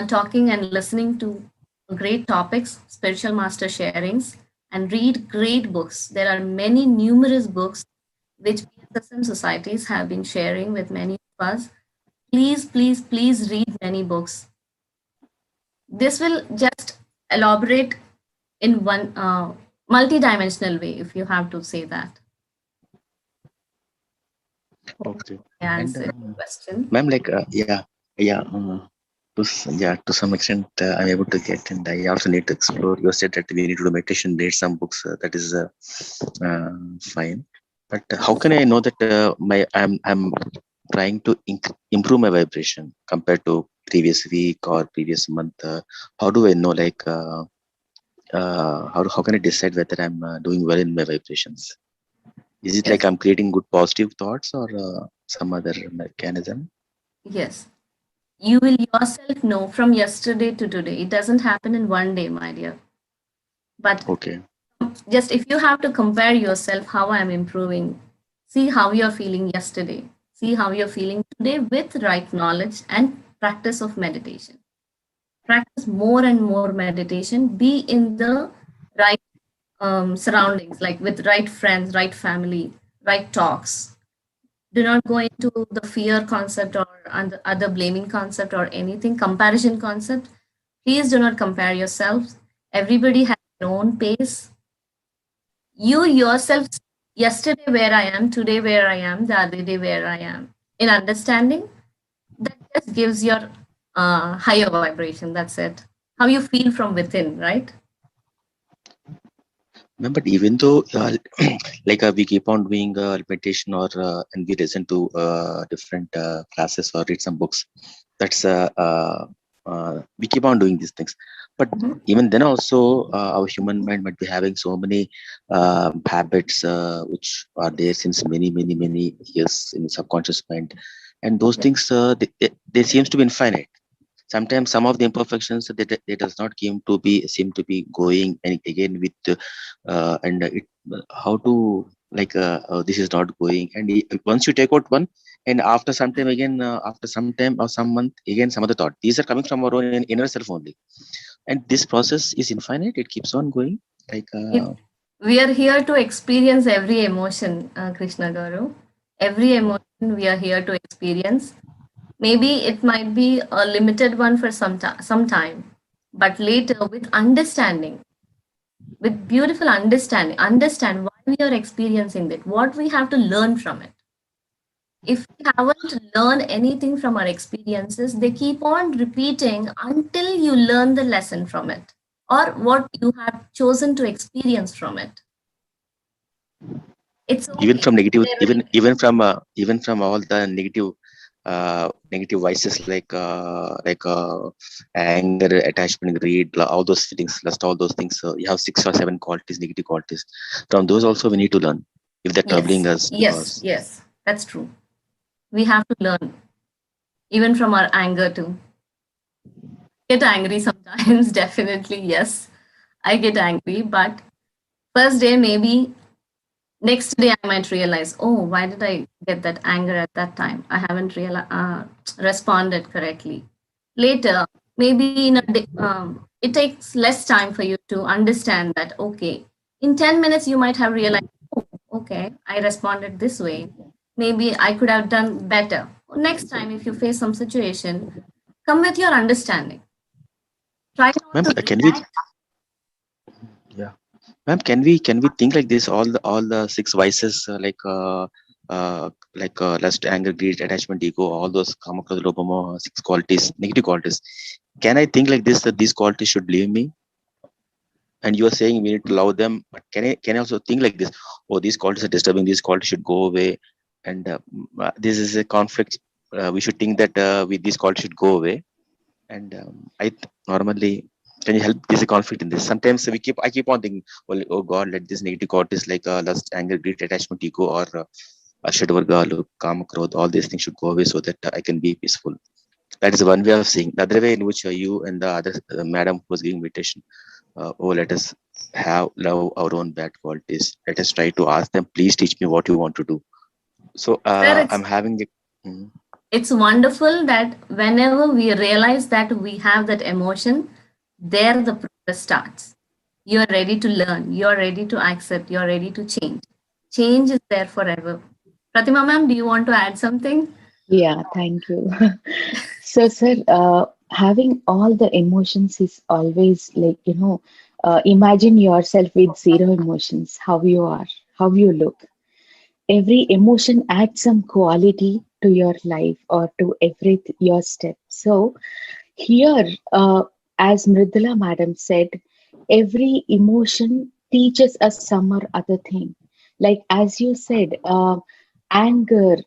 talking and listening to great topics, spiritual master sharings, and read great books. There are many numerous books which PSSM societies have been sharing with many of us. Please, please, please read many books. This will just elaborate in one multi-dimensional way, if you have to say that. Okay. Answer your question. Ma'am, like to some extent I'm able to get, and I also need to explore. You said that we need to do meditation, read some books. That is fine. But how can I know that I'm trying to improve my vibration compared to previous week or previous month? How do I know? Like how can I decide whether I'm doing well in my vibrations? Is it like I'm creating good positive thoughts, or some other mechanism? Yes. You will yourself know from yesterday to today. It doesn't happen in one day, my dear. But okay, just if you have to compare yourself, how I'm improving, see how you're feeling yesterday, see how you're feeling today with right knowledge and practice of meditation. Practice more and more meditation. Be in the right surroundings, like with right friends, right family, right talks. Do not go into the fear concept or other blaming concept or anything, comparison concept. Please do not compare yourselves. Everybody has their own pace. You yourself, yesterday where I am, today where I am, the other day where I am. In understanding, that just gives your higher vibration. That's it. How you feel from within, right? No, but even though like we keep on doing meditation or and we listen to different classes or read some books, that's we keep on doing these things. But even then also our human mind might be having so many habits which are there since many years in the subconscious mind, and those things they seems to be infinite. Sometimes some of the imperfections they does not seem to be going, and again with and it how to like this is not going, and once you take out one, and after some time again after some time or some month again some other thought, these are coming from our own inner self only, and this process is infinite. It keeps on going like We are here to experience every emotion, Krishna Garu. Every emotion we are here to experience. Maybe it might be a limited one for some time, but later with understanding, with beautiful understanding, understand why we are experiencing it, what we have to learn from it. If we haven't learned anything from our experiences, they keep on repeating until you learn the lesson from it or what you have chosen to experience from it. It's even okay. from negative, There even from all the negative vices like anger, attachment, greed, all those feelings, lust, all those things. You have 6 or 7 qualities, negative qualities. From those also we need to learn if they're troubling Yes, us, yes, because yes, that's true. We have to learn even from our anger too. Get angry sometimes, definitely, yes. I get angry, but first day maybe next day I might realize, oh, why did I get that anger at that time? I haven't responded correctly. Later, maybe in a day, it takes less time for you to understand that, okay, in 10 minutes you might have realized, oh, okay, I responded this way. Maybe I could have done better. Next time, if you face some situation, come with your understanding. Try not ma'am, to can we, react. yeah, ma'am, can we think like this? All the 6 vices lust, anger, greed, attachment, ego, all those kama, krodha, lobha, moha, 6 qualities, negative qualities. Can I think like this, that these qualities should leave me? And you are saying we need to love them, but can I also think like this? Oh, these qualities are disturbing, these qualities should go away, and this is a conflict. We should think that with these qualities should go away, and normally, can you help? There's a conflict in this. Sometimes I keep on thinking, well, oh God, let this negative qualities like lust, anger, greed, attachment, ego, or ashadvarga, kama, krodha, all these things should go away so that I can be peaceful. That is one way of seeing. The other way in which you and the other madam who was giving meditation, oh, let us love our own bad qualities. Let us try to ask them, please teach me what you want to do. So Sir, I'm having it. Mhm. it's wonderful that whenever we realize that we have that emotion, there the process starts. You are ready to learn, you are ready to accept, you are ready to change. Change is there forever. Pratima ma'am, do you want to add something? Yeah, thank you. So, sir, having all the emotions is always like, imagine yourself with zero emotions, how you are, how you look. Every emotion adds some quality to your life or to every your step. So, here, as Mrudula madam said, every emotion teaches us some or other thing. Like as you said, anger,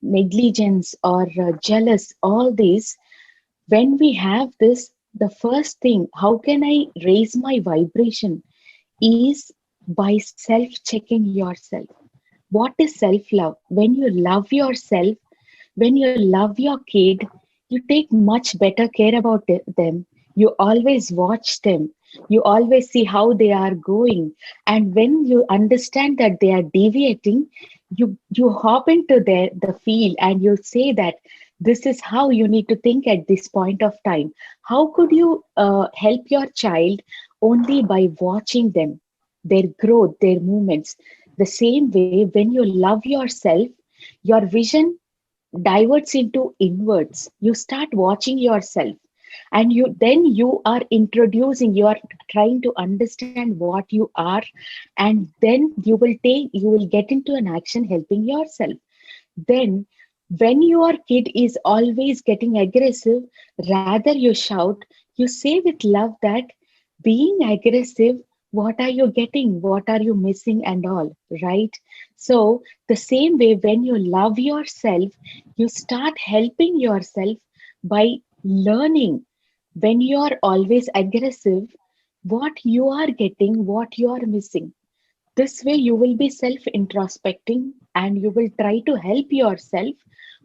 negligence or jealous, all these. When we have this, the first thing, how can I raise my vibration, is by self-checking yourself. What is self-love? When you love yourself, when you love your kid, you take much better care about them. You always watch them. You always see how they are going. And when you understand that they are deviating, you hop into the field and you say that this is how you need to think at this point of time. How could you help your child? Only by watching them, their growth, their movements. The same way, when you love yourself, your vision diverts into inwards. You start watching yourself. And you are introducing, you are trying to understand what you are, and then you will get into an action helping yourself. Then when your kid is always getting aggressive, rather you shout, you say with love that being aggressive, what are you getting, what are you missing, and all, right? So the same way, when you love yourself, you start helping yourself by learning. When you are always aggressive, what you are getting, what you are missing. This way, you will be self introspecting and you will try to help yourself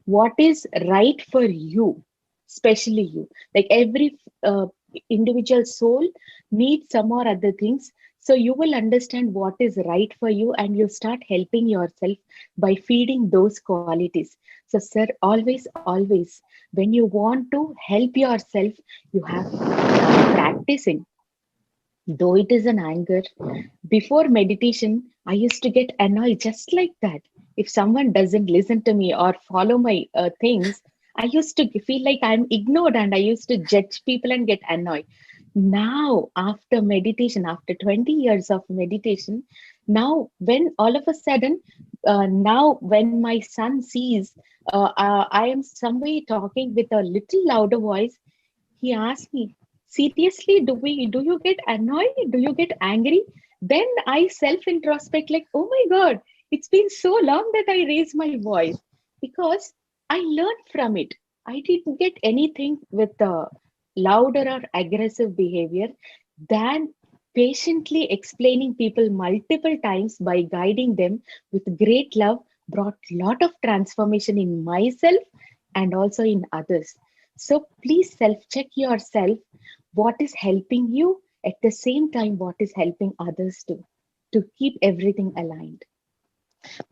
what is right for you, especially you. Like every individual soul needs some or other things. So you will understand what is right for you and you start helping yourself by feeding those qualities. So, sir, always, when you want to help yourself, you have to start practicing. Though it is an anger, before meditation, I used to get annoyed just like that. If someone doesn't listen to me or follow my things, I used to feel like I'm ignored and I used to judge people and get annoyed. Now, after meditation, after 20 years of meditation, now when all of a sudden, now when my son sees I am some way talking with a little louder voice, he asked me, seriously, do you get annoyed? Do you get angry? Then I self-introspect like, oh my God, it's been so long that I raised my voice because I learned from it. I didn't get anything with louder or aggressive behavior than patiently explaining people multiple times by guiding them with great love brought lot of transformation in myself and also in others. So please self check yourself what is helping you at the same time what is helping others too, to keep everything aligned.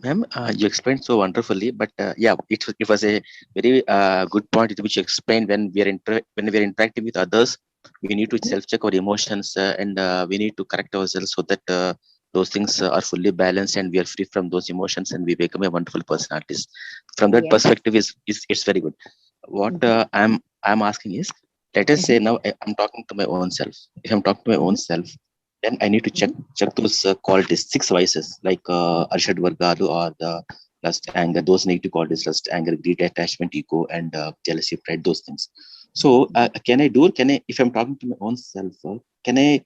Ma'am, you explained so wonderfully, but yeah, it was a very good point which you explained. When we are interacting with others, we need to self-check our emotions and we need to correct ourselves so that those things are fully balanced and we are free from those emotions and we become a wonderful personalities. From that Yes. perspective, is it's very good. What Mhm, I'm asking is, let us say mhm, now I'm talking to my own self. If I'm talking to my own mhm, self, then I need to check mhm. those qualities, six vices like Arshad Vargalu or the lust, anger, those negative qualities: lust, anger, greed, attachment, ego, and jealousy, pride. Those things. So can I do? Can I, if I'm talking to my own self, can I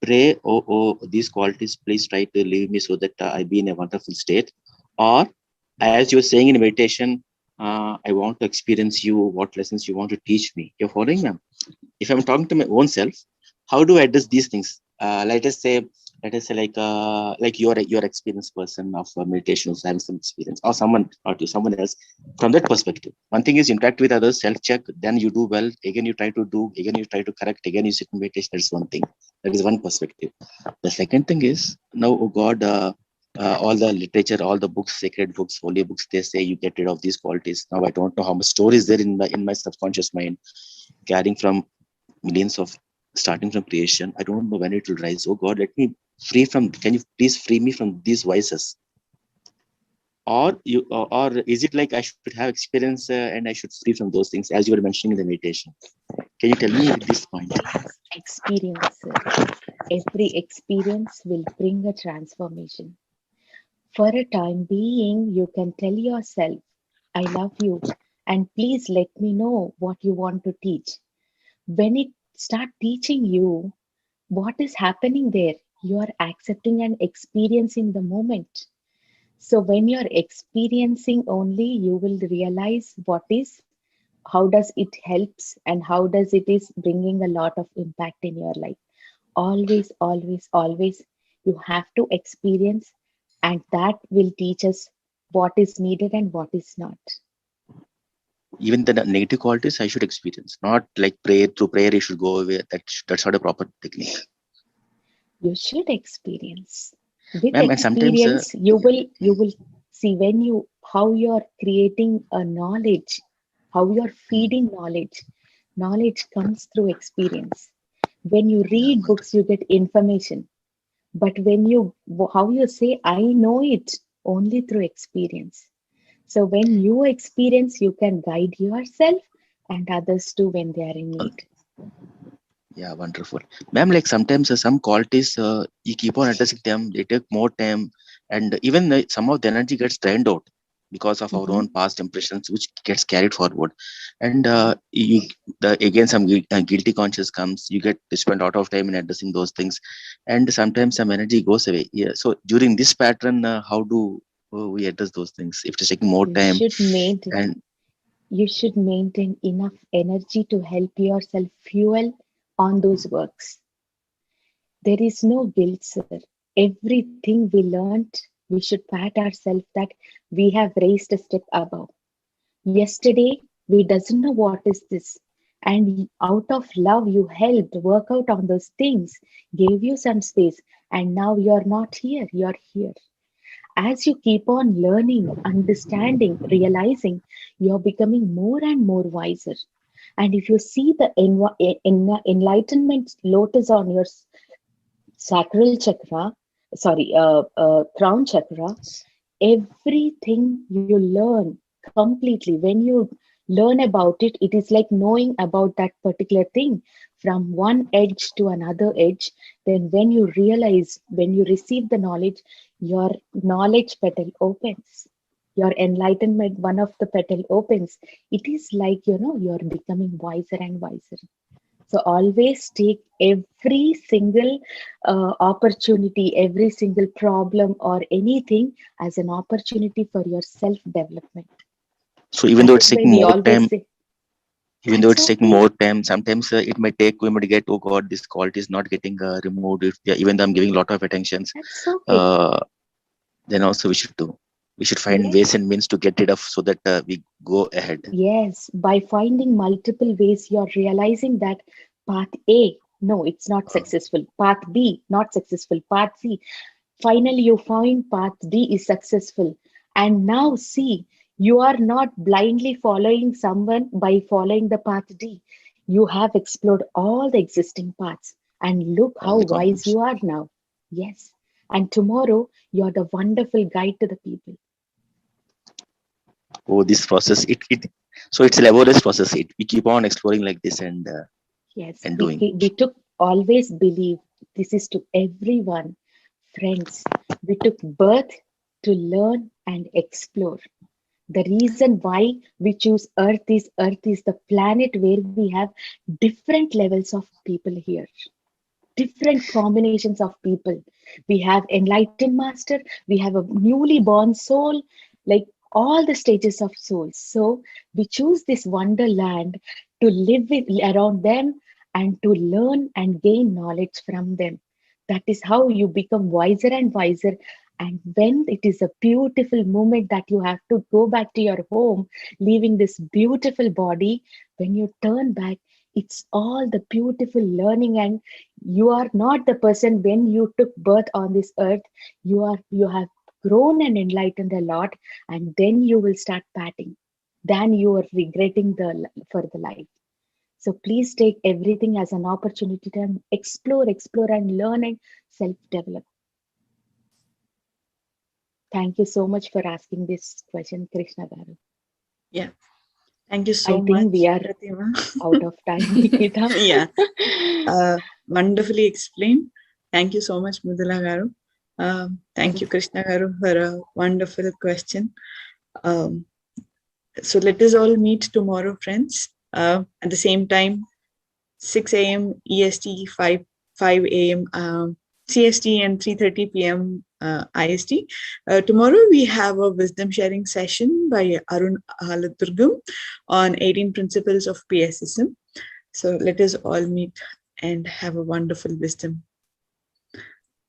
pray? Oh, these qualities, please try to leave me so that I be in a wonderful state. Or, as you're saying in meditation, I want to experience you. What lessons you want to teach me? You're following me? If I'm talking to my own self, how do I address these things? Let us say like you're experienced person of meditation who's having some experience, or someone, not you, someone else. From that perspective, one thing is interact with others, self check, then you do well. Again, you try to do. Again, you try to correct. Again, you sit in meditation. That's one thing. That is one perspective. The second thing is now, oh God. All the literature, all the books, sacred books, holy books, they say you get rid of these qualities. Now I don't know how much stories there in my subconscious mind, carrying from millions of starting from creation. I don't know when it will rise. Oh God, let me free from. Can you please free me from these vices? Or is it like I should have experience and I should free from those things as you were mentioning in the meditation? Can you tell me this point? Yes, experience, sir. Every experience will bring a transformation. For a time being, you can tell yourself, I love you, and please let me know what you want to teach. When it start teaching you, what is happening there? You are accepting and experiencing the moment. So when you're experiencing only, you will realize what is, how does it helps and how does it is bringing a lot of impact in your life. Always, you have to experience, and that will teach us what is needed and what is not. Even the negative qualities I should experience, not like prayer through prayer. You should go away. That's not a proper technique, You should experience. With ma'am. And sometimes, experience, you will see when you how you're creating a knowledge, how you're feeding knowledge. Knowledge comes through experience. When you yeah, read books, you get information. But when you, how you say, I know it only through experience. So when you experience, you can guide yourself and others too when they are in need. Yeah, wonderful. Ma'am, like sometimes some qualities, you keep on addressing them, they take more time, and even some of the energy gets drained out because of our own past impressions, which gets carried forward. And again, some guilty conscience comes, you get to spend a lot of time in addressing those things, and sometimes some energy goes away. Yeah. So during this pattern, how do we address those things? If it's taking more You time, should maintain and you should maintain enough energy to help yourself fuel on those works. There is no guilt, sir. Everything we learnt, we should pat ourselves that we have raised a step above. Yesterday, we doesn't know what is this. And out of love, you helped work out on those things, gave you some space, and now you're not here, you're here. As you keep on learning, understanding, realizing, you're becoming more and more wiser. And if you see the enlightenment lotus on your sacral chakra, sorry, crown chakra, everything you learn completely. When you learn about it, it is like knowing about that particular thing from one edge to another edge. Then when you realize, when you receive the knowledge, your knowledge petal opens, your enlightenment, one of the petal opens. It is like, you're becoming wiser and wiser. So always take every single opportunity, every single problem or anything as an opportunity for your self development. so even though That it's is why taking we more always time, say, even though that's it's taking okay. more time, sometimes it may take we might get, oh god, this quality is not getting removed, if, yeah, even though I'm giving a lot of attentions, That's okay. uh, then also we should find ways Yes. and means to get rid of, so that we go ahead. Yes. By finding multiple ways, you're realizing that path A, no, it's not successful. Path B, not successful. Path C, finally you find path D is successful. And now see, you are not blindly following someone by following the path D. You have explored all the existing paths and look All how the wise concepts. you are now. Yes. And tomorrow you're the wonderful guide to the people. Oh, this process, it so it's a laborious process. We keep on exploring like this, Yes, and we, doing. we took always believe this is to everyone. Friends, we took birth to learn and explore. The reason why we choose Earth is the planet where we have different levels of people here, different combinations of people. We have enlightened master, we have a newly born soul, like all the stages of souls. So we choose this wonderland to live with around them and to learn and gain knowledge from them. That is how you become wiser and wiser. And when it is a beautiful moment that you have to go back to your home, leaving this beautiful body, when you turn back, it's all the beautiful learning, and you are not the person when you took birth on this earth. You have grown and enlightened a lot, and then you will start patting, then you are regretting for the life. So please take everything as an opportunity to explore and learn and self develop. Thank you so much for asking this question, Krishna Garu. Yeah. Thank you I so think we much, are Prathima. out of time, Nikita. Yeah. Wonderfully explained. Thank you so much, Mrudula Garu. Thank you, Krishna Garu, for a wonderful question. Um, so let us all meet tomorrow, friends, at the same time, 6 a.m. EST, 5 a.m. CST, and 3:30 p.m. IST. Tomorrow we have a wisdom sharing session by Arun Halaturgam on 18 principles of PSSM. So let us all meet and have a wonderful wisdom.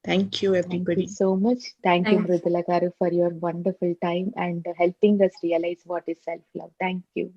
Thank you, Thank you everybody. so much. Thank you, Thanks. Mrudula Garu, for your wonderful time and helping us realize what is self love. Thank you.